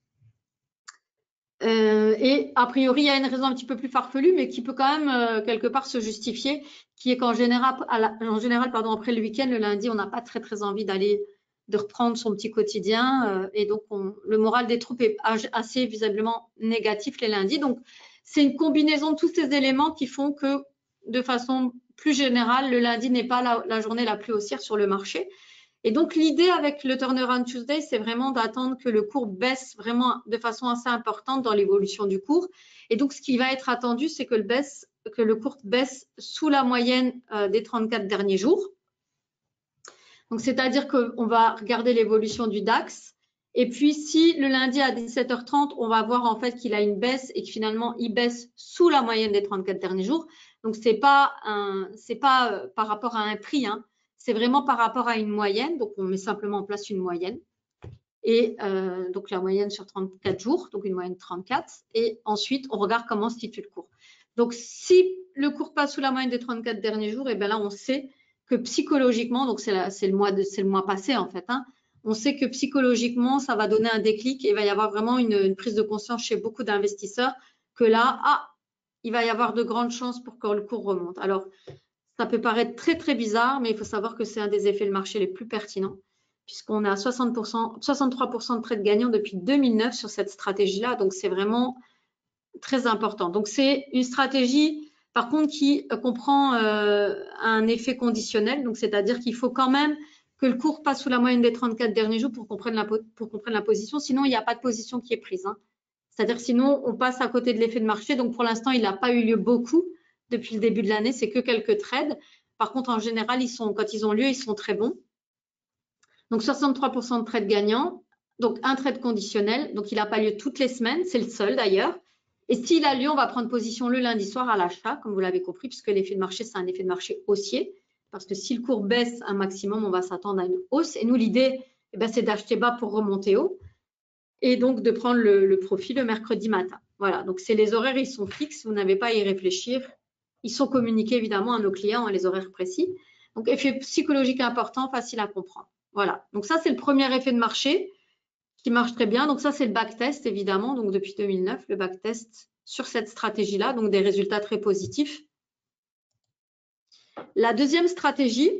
Et a priori, il y a une raison un petit peu plus farfelue, mais qui peut quand même quelque part se justifier, qui est qu'en général, après le week-end, le lundi, on n'a pas très très envie de reprendre son petit quotidien, et donc le moral des troupes est assez visiblement négatif les lundis. Donc, c'est une combinaison de tous ces éléments qui font que, de façon plus générale, le lundi n'est pas la journée la plus haussière sur le marché. Et donc, l'idée avec le Turnaround Tuesday, c'est vraiment d'attendre que le cours baisse vraiment de façon assez importante dans l'évolution du cours. Et donc, ce qui va être attendu, c'est que le cours baisse sous la moyenne des 34 derniers jours. Donc, c'est-à-dire qu'on va regarder l'évolution du DAX. Et puis, si le lundi à 17h30, on va voir en fait qu'il a une baisse et que finalement, il baisse sous la moyenne des 34 derniers jours. Donc, c'est pas par rapport à un prix, hein. C'est vraiment par rapport à une moyenne. Donc, on met simplement en place une moyenne. Et donc, la moyenne sur 34 jours, donc une moyenne de 34. Et ensuite, on regarde comment se situe le cours. Donc, si le cours passe sous la moyenne des 34 derniers jours, et bien là, on sait que psychologiquement, donc c'est le mois passé en fait, hein, on sait que psychologiquement, ça va donner un déclic et il va y avoir vraiment une prise de conscience chez beaucoup d'investisseurs que là, il va y avoir de grandes chances pour que le cours remonte. Alors, ça peut paraître très, très bizarre, mais il faut savoir que c'est un des effets de marché les plus pertinents puisqu'on est à 63% de trades gagnants depuis 2009 sur cette stratégie-là. Donc, c'est vraiment très important. Donc, c'est une stratégie, par contre, qui comprend un effet conditionnel. Donc, c'est-à-dire qu'il faut quand même que le cours passe sous la moyenne des 34 derniers jours pour qu'on prenne la position. Sinon, il n'y a pas de position qui est prise, hein. C'est-à-dire sinon, on passe à côté de l'effet de marché. Donc, pour l'instant, il n'a pas eu lieu beaucoup depuis le début de l'année. C'est que quelques trades. Par contre, en général, quand ils ont lieu, ils sont très bons. Donc, 63% de trades gagnants. Donc, un trade conditionnel. Donc, il n'a pas lieu toutes les semaines. C'est le seul d'ailleurs. Et s'il a lieu, on va prendre position le lundi soir à l'achat, comme vous l'avez compris, puisque l'effet de marché, c'est un effet de marché haussier. Parce que si le cours baisse un maximum, on va s'attendre à une hausse. Et nous, l'idée, c'est d'acheter bas pour remonter haut. Et donc, de prendre le profit le mercredi matin. Voilà, donc c'est les horaires, ils sont fixes, vous n'avez pas à y réfléchir. Ils sont communiqués évidemment à nos clients, les horaires précis. Donc, effet psychologique important, facile à comprendre. Voilà, donc ça, c'est le premier effet de marché qui marche très bien. Donc, ça, c'est le backtest, évidemment. Donc, depuis 2009, le backtest sur cette stratégie-là, donc des résultats très positifs. La deuxième stratégie,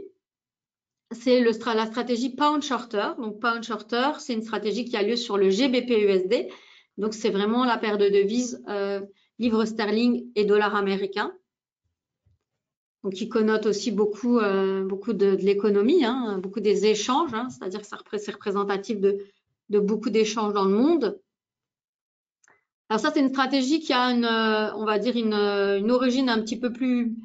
c'est la stratégie Pound Shorter. Donc, Pound Shorter, c'est une stratégie qui a lieu sur le GBP-USD. Donc, c'est vraiment la paire de devises livre sterling et dollar américain. Donc, qui connote aussi beaucoup de l'économie, hein, beaucoup des échanges, hein, c'est-à-dire que c'est représentatif de beaucoup d'échanges dans le monde. Alors ça, c'est une stratégie qui a on va dire une origine un petit peu plus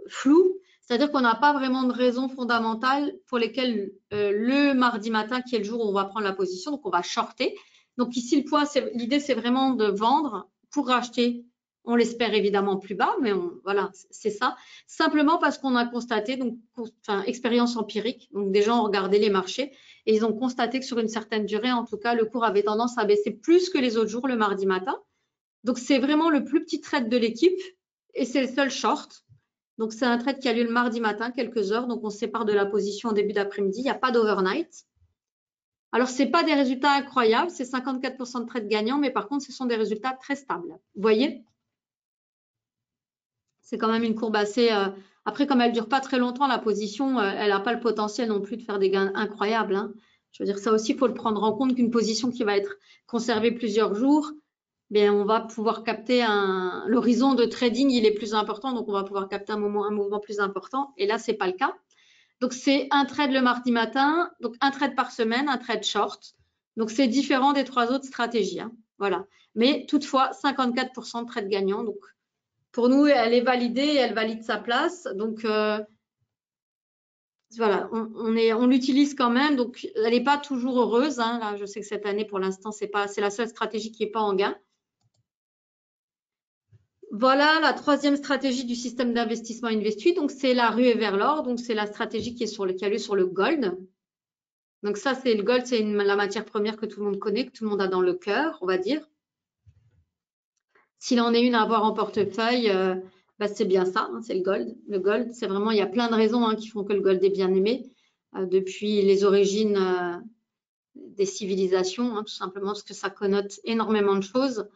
floue, c'est-à-dire qu'on n'a pas vraiment de raison fondamentale pour lesquelles le mardi matin, qui est le jour où on va prendre la position, donc on va shorter. Donc ici, l'idée, c'est vraiment de vendre pour racheter. On l'espère évidemment plus bas, mais voilà, c'est ça. Simplement parce qu'on a constaté, donc, expérience empirique, donc des gens ont regardé les marchés et ils ont constaté que sur une certaine durée, en tout cas, le cours avait tendance à baisser plus que les autres jours le mardi matin. Donc, c'est vraiment le plus petit trade de l'équipe et c'est le seul short. Donc, c'est un trade qui a lieu le mardi matin, quelques heures. Donc, on se sépare de la position en début d'après-midi. Il n'y a pas d'overnight. Alors, ce n'est pas des résultats incroyables. C'est 54% de trades gagnants, mais par contre, ce sont des résultats très stables. Vous voyez? C'est quand même une courbe assez… Après, comme elle ne dure pas très longtemps, la position, elle n'a pas le potentiel non plus de faire des gains incroyables, hein. Je veux dire, ça aussi, il faut le prendre en compte qu'une position qui va être conservée plusieurs jours, bien, on va pouvoir capter l'horizon de trading, il est plus important, donc on va pouvoir capter un mouvement plus important. Et là, ce n'est pas le cas. Donc, c'est un trade le mardi matin, donc un trade par semaine, un trade short. Donc, c'est différent des trois autres stratégies, hein. Voilà. Mais toutefois, 54% de trades gagnants. Donc, pour nous, elle est validée et elle valide sa place. Donc, voilà, on l'utilise quand même. Donc, elle n'est pas toujours heureuse, hein. Là, je sais que cette année, pour l'instant, c'est la seule stratégie qui n'est pas en gain. Voilà la troisième stratégie du système d'investissement Investuit. Donc, c'est la ruée vers l'or. Donc, c'est la stratégie qui a lieu sur le gold. Donc, ça, c'est le gold, c'est la matière première que tout le monde connaît, que tout le monde a dans le cœur, on va dire. S'il en est une à avoir en portefeuille, c'est bien ça, hein, c'est le gold. Le gold, c'est vraiment, il y a plein de raisons, hein, qui font que le gold est bien aimé depuis les origines des civilisations, hein, tout simplement parce que ça connote énormément de choses.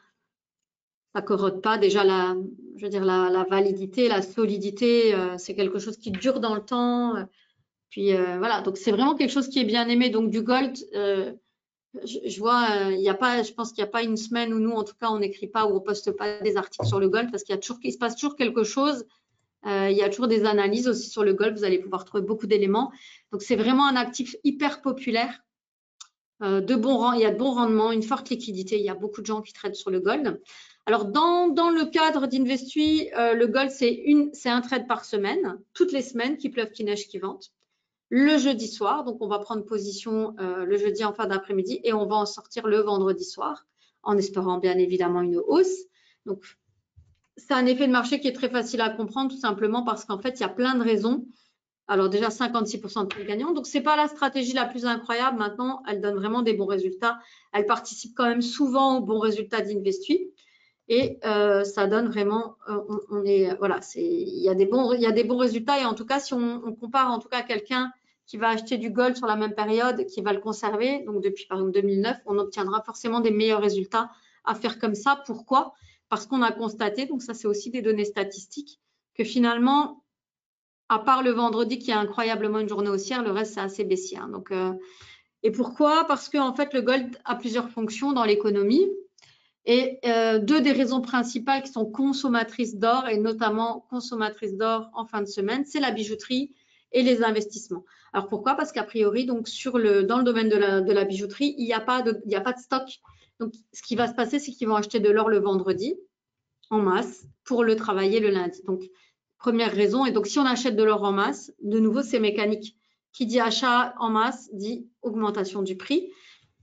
Ça corrode pas. Déjà, la validité, la solidité, c'est quelque chose qui dure dans le temps. Puis voilà, donc c'est vraiment quelque chose qui est bien aimé. Donc du gold, je vois, je pense qu'il n'y a pas une semaine où nous, en tout cas, on n'écrit pas ou on poste pas des articles sur le gold parce qu'il se passe toujours quelque chose Il y a toujours des analyses aussi sur le gold. Vous allez pouvoir trouver beaucoup d'éléments. Donc, c'est vraiment un actif hyper populaire. Il y a de bons rendements, une forte liquidité. Il y a beaucoup de gens qui traitent sur le gold. Alors, dans le cadre d'Investui, le gold, c'est un trade par semaine, toutes les semaines, qui pleuve, qui neige, qui vente. Le jeudi soir, donc on va prendre position le jeudi en fin d'après-midi et on va en sortir le vendredi soir, en espérant bien évidemment une hausse. Donc, c'est un effet de marché qui est très facile à comprendre, tout simplement parce qu'en fait, il y a plein de raisons. Alors déjà, 56% de prix gagnants. Donc, ce n'est pas la stratégie la plus incroyable. Maintenant, elle donne vraiment des bons résultats. Elle participe quand même souvent aux bons résultats d'Investui. Et ça donne vraiment, il y a des bons résultats. Et en tout cas, si on compare en tout cas à quelqu'un qui va acheter du gold sur la même période, qui va le conserver, donc depuis par exemple 2009, on obtiendra forcément des meilleurs résultats à faire comme ça. Pourquoi? Parce qu'on a constaté, donc ça c'est aussi des données statistiques, que finalement, à part le vendredi qui est incroyablement une journée haussière, le reste c'est assez baissier. Donc, et pourquoi? Parce qu'en fait le gold a plusieurs fonctions dans l'économie. Et deux des raisons principales qui sont consommatrices d'or et notamment consommatrices d'or en fin de semaine, c'est la bijouterie et les investissements. Alors pourquoi? Parce qu'a priori, donc dans le domaine de la bijouterie, il n'y a pas de stock. Donc ce qui va se passer, c'est qu'ils vont acheter de l'or le vendredi en masse pour le travailler le lundi. Donc première raison. Et donc si on achète de l'or en masse, de nouveau c'est mécanique. Qui dit achat en masse dit augmentation du prix.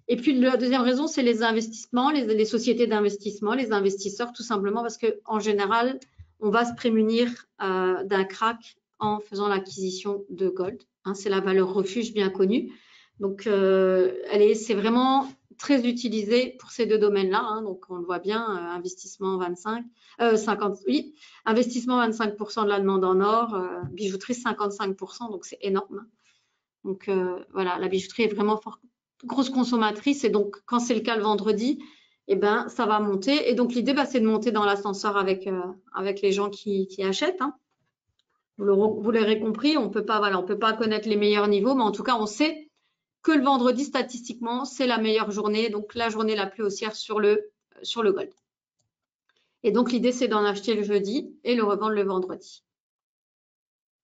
Et puis la deuxième raison, c'est les investissements, les sociétés d'investissement, les investisseurs, tout simplement parce qu'en général, on va se prémunir d'un crack en faisant l'acquisition de gold. C'est la valeur refuge bien connue. Donc, c'est vraiment très utilisé pour ces deux domaines-là. Donc, on le voit bien, investissement 50, oui, investissement 25% de la demande en or, bijouterie 55%, donc c'est énorme. Donc, voilà, la bijouterie est vraiment grosse consommatrice et donc quand c'est le cas le vendredi, ben ça va monter et donc l'idée c'est de monter dans l'ascenseur avec les gens qui achètent. Vous l'aurez compris, on peut pas connaître les meilleurs niveaux, mais en tout cas on sait que le vendredi statistiquement c'est la meilleure journée, donc la journée la plus haussière sur le gold. Et donc l'idée c'est d'en acheter le jeudi et le revendre le vendredi.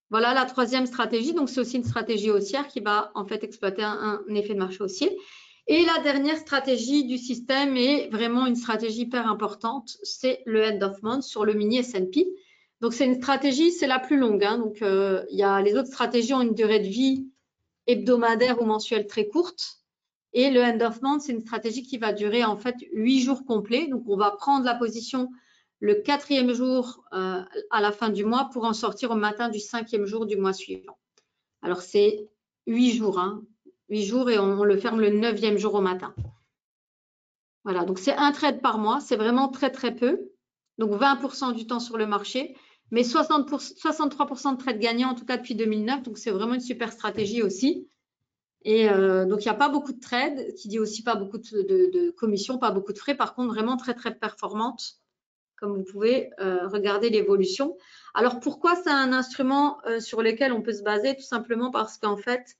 Voilà la troisième stratégie. Donc, c'est aussi une stratégie haussière qui va en fait exploiter un effet de marché haussier. Et la dernière stratégie du système est vraiment une stratégie hyper importante, c'est le end of month sur le mini S&P. Donc, c'est une stratégie, c'est la plus longue. Donc, les autres stratégies ont une durée de vie hebdomadaire ou mensuelle très courte. Et le end of month, c'est une stratégie qui va durer en fait 8 jours complets. Donc, on va prendre la position le 4e jour à la fin du mois pour en sortir au matin du 5e jour du mois suivant. Alors, c'est 8 jours, 8 jours et on le ferme le 9e jour au matin. Voilà, donc c'est un trade par mois, c'est vraiment très très peu. Donc 20% du temps sur le marché, mais 63% de trades gagnants en tout cas depuis 2009, donc c'est vraiment une super stratégie aussi. Et donc il n'y a pas beaucoup de trades, qui dit aussi pas beaucoup de commissions, pas beaucoup de frais, par contre vraiment très très performante. Comme vous pouvez regarder l'évolution. Alors, pourquoi c'est un instrument sur lequel on peut se baser? Tout simplement parce qu'en fait,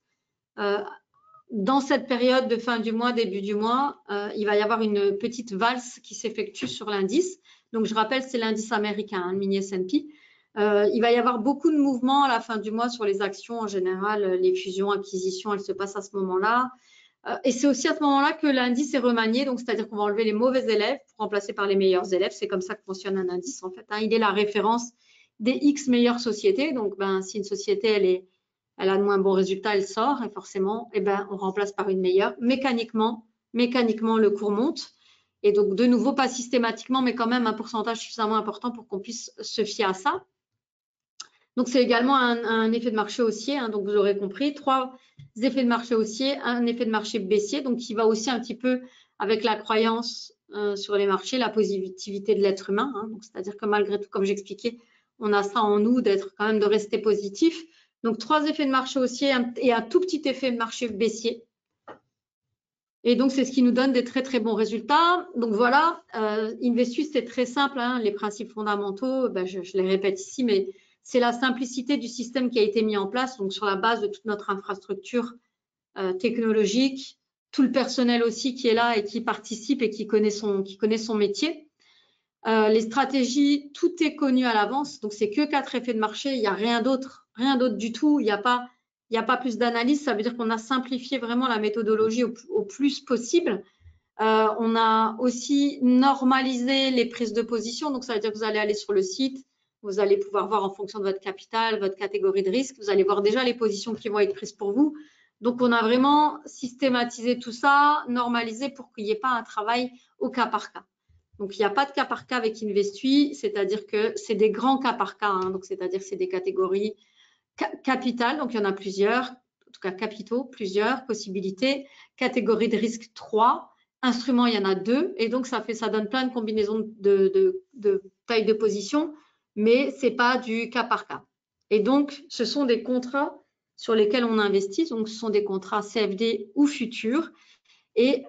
dans cette période de fin du mois, début du mois, il va y avoir une petite valse qui s'effectue sur l'indice. Donc, je rappelle, c'est l'indice américain, le mini S&P. Il va y avoir beaucoup de mouvements à la fin du mois sur les actions en général. Les fusions, acquisitions, elles se passent à ce moment-là. Et c'est aussi à ce moment-là que l'indice est remanié, donc c'est-à-dire qu'on va enlever les mauvais élèves pour remplacer par les meilleurs élèves. C'est comme ça que fonctionne un indice en fait. Il est la référence des X meilleures sociétés. Donc, si une société elle a de moins bons résultats, elle sort et forcément, on remplace par une meilleure. Mécaniquement, le cours monte. Et donc, de nouveau, pas systématiquement, mais quand même un pourcentage suffisamment important pour qu'on puisse se fier à ça. Donc, c'est également un effet de marché haussier. Donc, vous aurez compris, 3 effets de marché haussier, un effet de marché baissier, donc qui va aussi un petit peu avec la croyance sur les marchés, la positivité de l'être humain. Donc, c'est-à-dire que malgré tout, comme j'expliquais, on a ça en nous d'être quand même de rester positif. Donc, 3 effets de marché haussier et un tout petit effet de marché baissier. Et donc, c'est ce qui nous donne des très, très bons résultats. Donc, voilà, Investus, c'est très simple. Les principes fondamentaux, je les répète ici, mais c'est la simplicité du système qui a été mis en place, donc sur la base de toute notre infrastructure technologique, tout le personnel aussi qui est là et qui participe et qui connaît son métier. Les stratégies, tout est connu à l'avance. Donc, c'est que 4 effets de marché. Il n'y a rien d'autre du tout. Il n'y a pas plus d'analyse. Ça veut dire qu'on a simplifié vraiment la méthodologie au plus possible. On a aussi normalisé les prises de position. Donc, ça veut dire que vous allez aller sur le site. Vous allez pouvoir voir en fonction de votre capital, votre catégorie de risque. Vous allez voir déjà les positions qui vont être prises pour vous. Donc, on a vraiment systématisé tout ça, normalisé pour qu'il n'y ait pas un travail au cas par cas. Donc, il n'y a pas de cas par cas avec Investui, c'est-à-dire que c'est des grands cas par cas. Donc, c'est-à-dire que c'est des catégories capitales, donc il y en a plusieurs, en tout cas capitaux, plusieurs possibilités. Catégorie de risque 3, instruments, il y en a 2, et donc ça donne plein de combinaisons de taille de position, mais ce n'est pas du cas par cas. Et donc, ce sont des contrats sur lesquels on investit, donc ce sont des contrats CFD ou futurs, et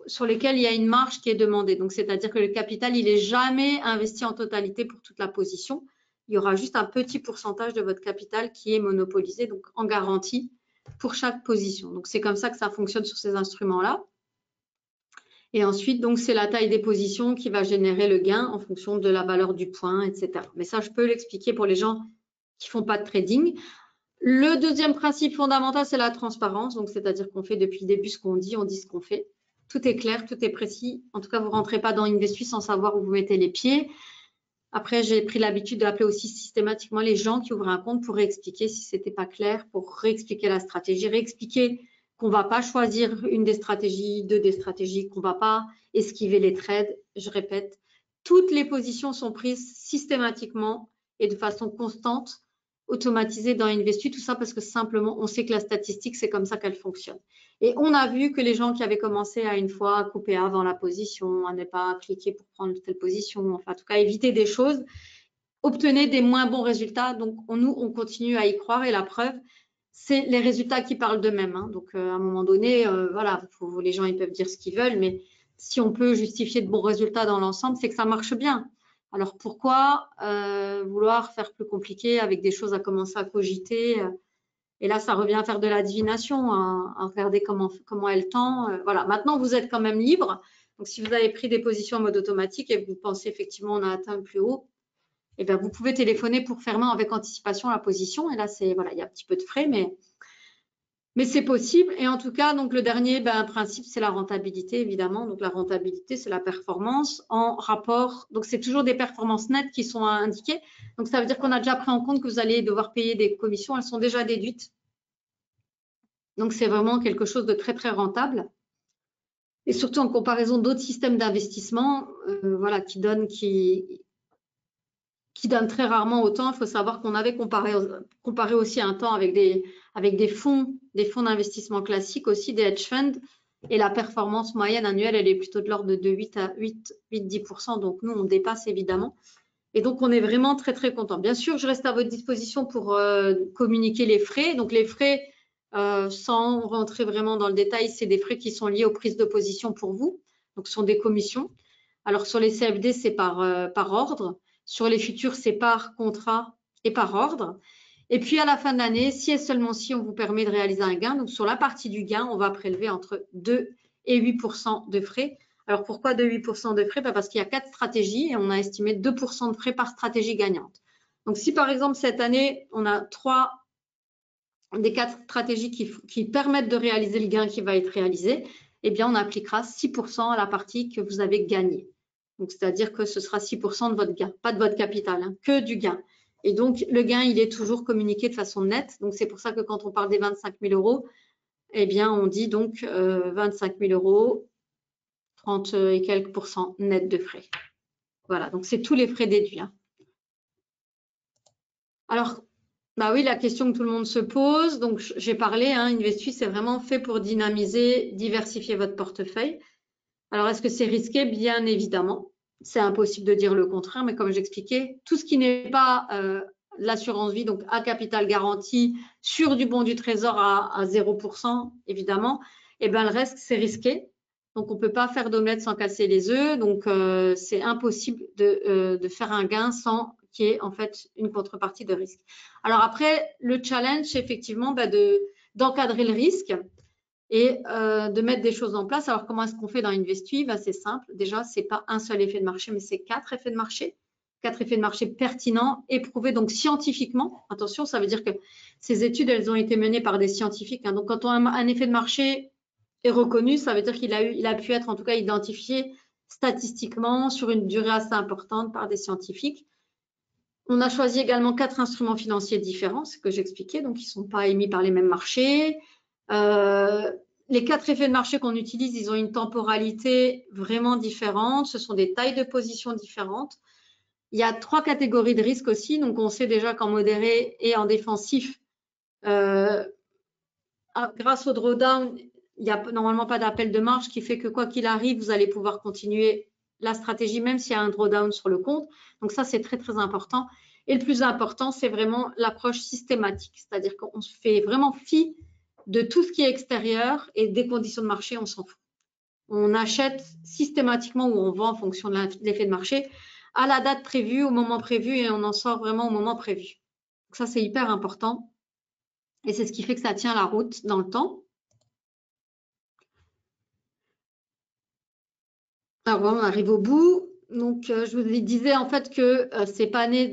sur lesquels il y a une marge qui est demandée. Donc, c'est-à-dire que le capital, il n'est jamais investi en totalité pour toute la position. Il y aura juste un petit pourcentage de votre capital qui est monopolisé, donc en garantie pour chaque position. Donc, c'est comme ça que ça fonctionne sur ces instruments-là. Et ensuite, donc, c'est la taille des positions qui va générer le gain en fonction de la valeur du point, etc. Mais ça, je peux l'expliquer pour les gens qui ne font pas de trading. Le deuxième principe fondamental, c'est la transparence. Donc, c'est-à-dire qu'on fait depuis le début ce qu'on dit, on dit ce qu'on fait. Tout est clair, tout est précis. En tout cas, vous ne rentrez pas dans Investui sans savoir où vous mettez les pieds. Après, j'ai pris l'habitude d'appeler aussi systématiquement les gens qui ouvrent un compte pour réexpliquer si ce n'était pas clair, pour réexpliquer la stratégie, réexpliquer qu'on ne va pas choisir une des stratégies, deux des stratégies, qu'on ne va pas esquiver les trades. Je répète, toutes les positions sont prises systématiquement et de façon constante, automatisée dans Investui, tout ça parce que simplement, on sait que la statistique, c'est comme ça qu'elle fonctionne. Et on a vu que les gens qui avaient commencé à une fois à couper avant la position, à ne pas cliquer pour prendre telle position, enfin, en tout cas, éviter des choses, obtenaient des moins bons résultats. Donc, nous, on continue à y croire et la preuve, c'est les résultats qui parlent d'eux-mêmes. Donc, à un moment donné, voilà, les gens, ils peuvent dire ce qu'ils veulent, mais si on peut justifier de bons résultats dans l'ensemble, c'est que ça marche bien. Alors, pourquoi vouloir faire plus compliqué avec des choses à commencer à cogiter et là, ça revient à faire de la divination, à regarder comment elle tend. Voilà. Maintenant, vous êtes quand même libre. Donc, si vous avez pris des positions en mode automatique et que vous pensez effectivement on a atteint le plus haut, eh bien, vous pouvez téléphoner pour fermer avec anticipation la position. Et là, voilà, il y a un petit peu de frais, mais c'est possible. Et en tout cas, donc le dernier principe, c'est la rentabilité, évidemment. Donc, la rentabilité, c'est la performance en rapport. Donc, c'est toujours des performances nettes qui sont indiquées. Donc, ça veut dire qu'on a déjà pris en compte que vous allez devoir payer des commissions. Elles sont déjà déduites. Donc, c'est vraiment quelque chose de très, très rentable. Et surtout en comparaison d'autres systèmes d'investissement voilà, qui donnent très rarement autant. Il faut savoir qu'on avait comparé aussi un temps avec des fonds d'investissement classiques aussi, des hedge funds. Et la performance moyenne annuelle, elle est plutôt de l'ordre de 8-10%. Donc, nous, on dépasse évidemment. Et donc, on est vraiment très, très content. Bien sûr, je reste à votre disposition pour communiquer les frais. Donc, les frais, sans rentrer vraiment dans le détail, c'est des frais qui sont liés aux prises de position pour vous. Donc, ce sont des commissions. Alors, sur les CFD, c'est par ordre. Sur les futurs, c'est par contrat et par ordre. Et puis, à la fin de l'année, si et seulement si on vous permet de réaliser un gain, donc sur la partie du gain, on va prélever entre 2 et 8% de frais. Alors, pourquoi 2 et 8% de frais? Parce qu'il y a 4 stratégies et on a estimé 2% de frais par stratégie gagnante. Donc, si par exemple, cette année, on a 3 des 4 stratégies qui permettent de réaliser le gain qui va être réalisé, eh bien, on appliquera 6% à la partie que vous avez gagnée. Donc, c'est-à-dire que ce sera 6% de votre gain, pas de votre capital, que du gain. Et donc, le gain, il est toujours communiqué de façon nette. Donc, c'est pour ça que quand on parle des 25 000 euros, eh bien, on dit donc 25 000 euros, 30 et quelques % net de frais. Voilà, donc c'est tous les frais déduits. Alors, bah oui, la question que tout le monde se pose, donc j'ai parlé, Investui, c'est vraiment fait pour dynamiser, diversifier votre portefeuille. Alors, est-ce que c'est risqué? Bien évidemment. C'est impossible de dire le contraire, mais comme j'expliquais, tout ce qui n'est pas l'assurance vie, donc à capital garanti, sur du bon du trésor à 0%, évidemment, et bien le reste, c'est risqué. Donc, on ne peut pas faire d'omelette sans casser les œufs. Donc, c'est impossible de faire un gain sans qu'il y ait en fait une contrepartie de risque. Alors après, le challenge, c'est effectivement d'encadrer le risque. et de mettre des choses en place. Alors, comment est-ce qu'on fait dans Investui? Ben, c'est simple. Déjà, ce n'est pas un seul effet de marché, mais c'est 4 effets de marché. 4 effets de marché pertinents, éprouvés donc scientifiquement. Attention, ça veut dire que ces études, elles ont été menées par des scientifiques. Hein. Donc, quand on a un effet de marché est reconnu, ça veut dire qu'il a pu être en tout cas identifié statistiquement sur une durée assez importante par des scientifiques. On a choisi également 4 instruments financiers différents, ce que j'expliquais, donc ils ne sont pas émis par les mêmes marchés. Les 4 effets de marché qu'on utilise, ils ont une temporalité vraiment différente. Ce sont des tailles de position différentes. Il y a 3 catégories de risques aussi. Donc, on sait déjà qu'en modéré et en défensif, grâce au drawdown, il n'y a normalement pas d'appel de marge, qui fait que quoi qu'il arrive, vous allez pouvoir continuer la stratégie, même s'il y a un drawdown sur le compte. Donc, ça, c'est très, très important. Et le plus important, c'est vraiment l'approche systématique. C'est-à-dire qu'on se fait vraiment fi de tout ce qui est extérieur et des conditions de marché, on s'en fout. On achète systématiquement ou on vend en fonction de l'effet de marché à la date prévue, au moment prévu, et on en sort vraiment au moment prévu. Donc ça, c'est hyper important. Et c'est ce qui fait que ça tient la route dans le temps. Alors voilà, on arrive au bout. Donc, je vous disais en fait que c'est pas né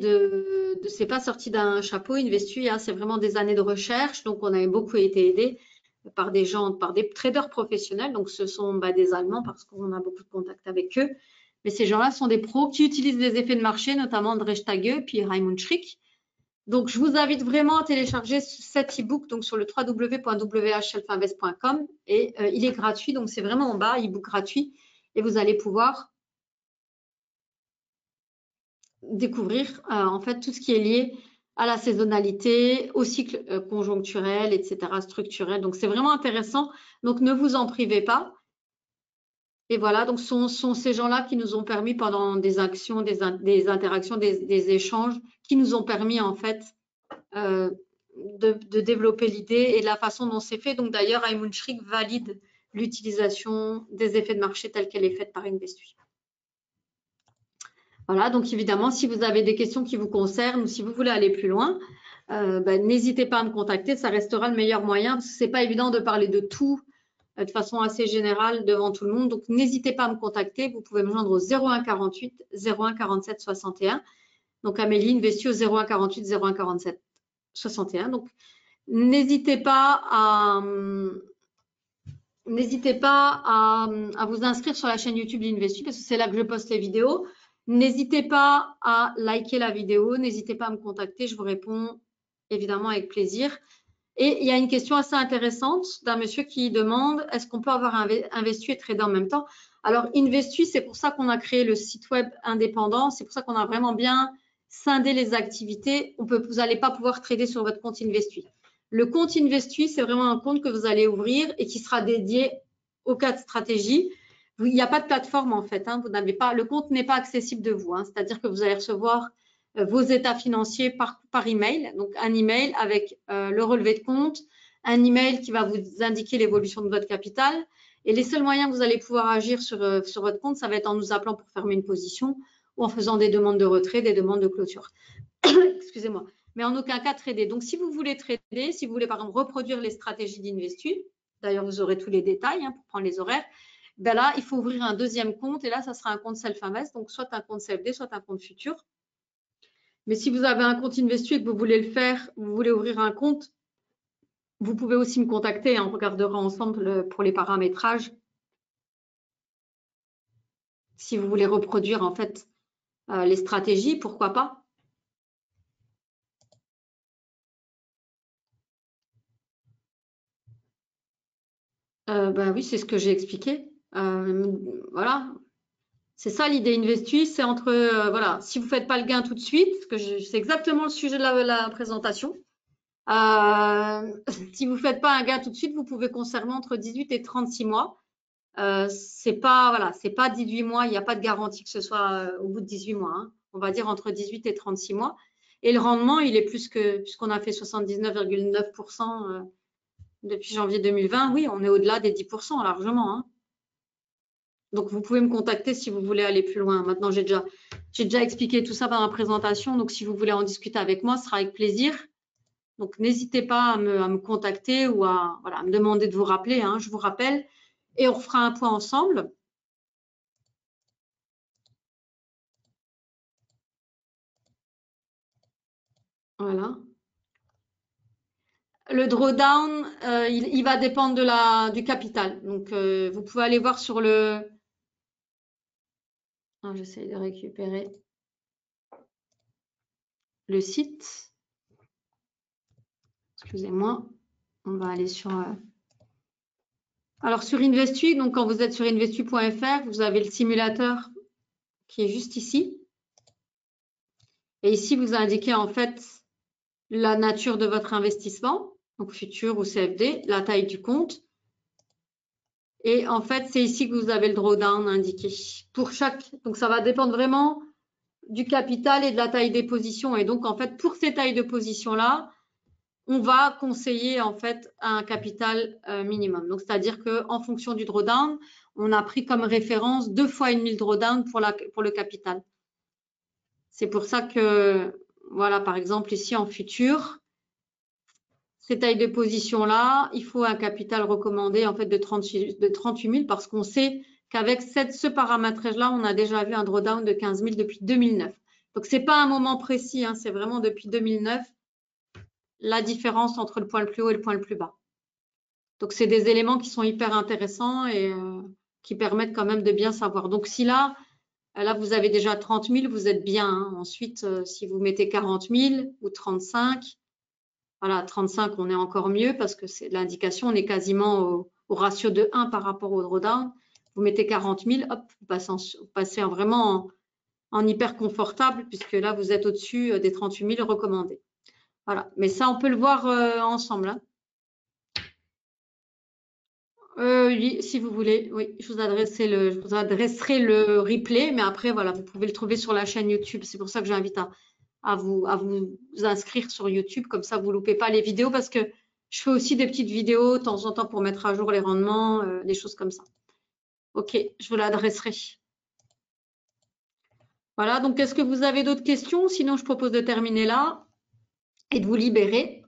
c'est pas sorti d'un chapeau, Investui, hein, c'est vraiment des années de recherche. Donc, on avait beaucoup été aidés par des gens, par des traders professionnels. Donc, ce sont des Allemands parce qu'on a beaucoup de contacts avec eux. Mais ces gens-là sont des pros qui utilisent des effets de marché, notamment André Stagge puis Raimund Schrick. Donc, je vous invite vraiment à télécharger cet e-book donc sur le www.whselfinvest.com et il est gratuit. Donc, c'est vraiment en bas, e-book gratuit. Et vous allez pouvoir découvrir en fait tout ce qui est lié à la saisonnalité, au cycle conjoncturel, etc., structurel. Donc, c'est vraiment intéressant. Donc, ne vous en privez pas. Et voilà, donc ce sont ces gens-là qui nous ont permis pendant des actions, des interactions, des échanges, qui nous ont permis en fait de développer l'idée et la façon dont c'est fait. Donc d'ailleurs, Raimund Schrick valide l'utilisation des effets de marché telle qu'elle est faite par Investui. Voilà, donc évidemment, si vous avez des questions qui vous concernent ou si vous voulez aller plus loin, n'hésitez pas à me contacter, ça restera le meilleur moyen parce que c'est pas évident de parler de tout de façon assez générale devant tout le monde. Donc, n'hésitez pas à me contacter. Vous pouvez me joindre au 01 48 01 47 61. Donc, Amélie Investui au 01 48 01 47 61. Donc, n'hésitez pas à vous inscrire sur la chaîne YouTube d'Investui parce que c'est là que je poste les vidéos. N'hésitez pas à liker la vidéo. N'hésitez pas à me contacter. Je vous réponds évidemment avec plaisir. Et il y a une question assez intéressante d'un monsieur qui demande est-ce qu'on peut avoir Investui et trader en même temps? Alors, Investui, c'est pour ça qu'on a créé le site web indépendant. C'est pour ça qu'on a vraiment bien scindé les activités. Vous n'allez pas pouvoir trader sur votre compte Investui. Le compte Investui, c'est vraiment un compte que vous allez ouvrir et qui sera dédié aux 4 stratégies. Il n'y a pas de plateforme en fait. Hein. Le compte n'est pas accessible de vous. Hein. C'est-à-dire que vous allez recevoir vos états financiers par email. Donc, un email avec le relevé de compte, un email qui va vous indiquer l'évolution de votre capital. Et les seuls moyens que vous allez pouvoir agir sur votre compte, ça va être en nous appelant pour fermer une position ou en faisant des demandes de retrait, des demandes de clôture. Excusez-moi. Mais en aucun cas trader. Donc, si vous voulez trader, si vous voulez par exemple reproduire les stratégies d'Investui, d'ailleurs, vous aurez tous les détails pour prendre les horaires, là, il faut ouvrir un deuxième compte et là, ça sera un compte Self-Invest, donc soit un compte CFD, soit un compte futur. Mais si vous avez un compte Investui et que vous voulez le faire, vous voulez ouvrir un compte, vous pouvez aussi me contacter. On regardera ensemble pour les paramétrages. Si vous voulez reproduire en fait les stratégies, pourquoi pas? Oui, c'est ce que j'ai expliqué. Voilà. C'est ça l'idée Investui, c'est entre, voilà, si vous ne faites pas le gain tout de suite, c'est exactement le sujet de la présentation. Si vous ne faites pas un gain tout de suite, vous pouvez conserver entre 18 et 36 mois. C'est pas 18 mois, il n'y a pas de garantie que ce soit au bout de 18 mois. Hein. On va dire entre 18 et 36 mois. Et le rendement, il est puisqu'on a fait 79,9% depuis janvier 2020, oui, on est au-delà des 10% largement. Hein. Donc, vous pouvez me contacter si vous voulez aller plus loin. Maintenant, j'ai déjà expliqué tout ça dans la présentation. Donc, si vous voulez en discuter avec moi, ce sera avec plaisir. Donc, n'hésitez pas à me contacter ou à me demander de vous rappeler, hein, je vous rappelle, et on refera un point ensemble. Voilà. Le drawdown, il va dépendre du capital. Donc, vous pouvez aller voir sur le… Ah, j'essaie de récupérer le site. Excusez-moi. On va aller sur… Alors, sur Investu, donc quand vous êtes sur investu.fr, vous avez le simulateur qui est juste ici. Et ici, vous indiquez en fait la nature de votre investissement, donc futur ou CFD, la taille du compte. Et en fait, c'est ici que vous avez le drawdown indiqué. Pour chaque, donc ça va dépendre vraiment du capital et de la taille des positions. Et donc, en fait, pour ces tailles de position-là, on va conseiller en fait un capital minimum. Donc, c'est-à-dire qu'en fonction du drawdown, on a pris comme référence 2 fois et demi le drawdown pour le capital. C'est pour ça que, voilà, par exemple, ici en futur, ces tailles de position-là, il faut un capital recommandé en fait de 38 000 parce qu'on sait qu'avec ce paramétrage-là, on a déjà vu un drawdown de 15 000 depuis 2009. Donc, ce n'est pas un moment précis, hein, c'est vraiment depuis 2009 la différence entre le point le plus haut et le point le plus bas. Donc, c'est des éléments qui sont hyper intéressants et qui permettent quand même de bien savoir. Donc, si là, vous avez déjà 30 000, vous êtes bien. Hein. Ensuite, si vous mettez 40 000 ou 35, voilà, 35, on est encore mieux parce que c'est l'indication, on est quasiment au ratio de 1 par rapport au drawdown. Vous mettez 40 000, hop, vous passez vraiment en hyper confortable puisque là, vous êtes au-dessus des 38 000 recommandés. Voilà, mais ça, on peut le voir ensemble. Hein. Oui, si vous voulez, oui, je vous adresserai le replay, mais après, voilà, vous pouvez le trouver sur la chaîne YouTube. C'est pour ça que j'invite à vous inscrire sur YouTube, comme ça, vous ne loupez pas les vidéos, parce que je fais aussi des petites vidéos de temps en temps pour mettre à jour les rendements, des choses comme ça. Ok, je vous l'adresserai. Voilà, donc est-ce que vous avez d'autres questions? Sinon, je propose de terminer là et de vous libérer.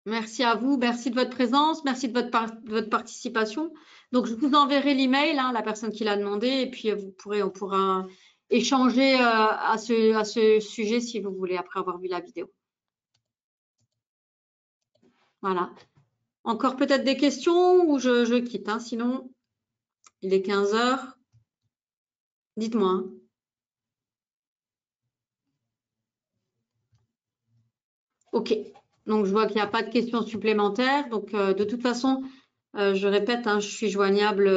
Merci à vous, merci de votre présence, merci de votre participation. Donc, je vous enverrai l'email, hein, la personne qui l'a demandé, et puis on pourra échanger à ce sujet si vous voulez, après avoir vu la vidéo. Voilà. Encore peut-être des questions ou je quitte, hein, sinon, il est 15 heures. Dites-moi. Hein. OK. Donc, je vois qu'il n'y a pas de questions supplémentaires. Donc, de toute façon, je répète, hein, je suis joignable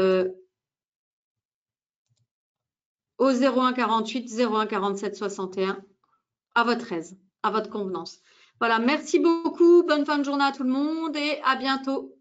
au 01 48 01 47 61 à votre aise, à votre convenance. Voilà, merci beaucoup. Bonne fin de journée à tout le monde et à bientôt.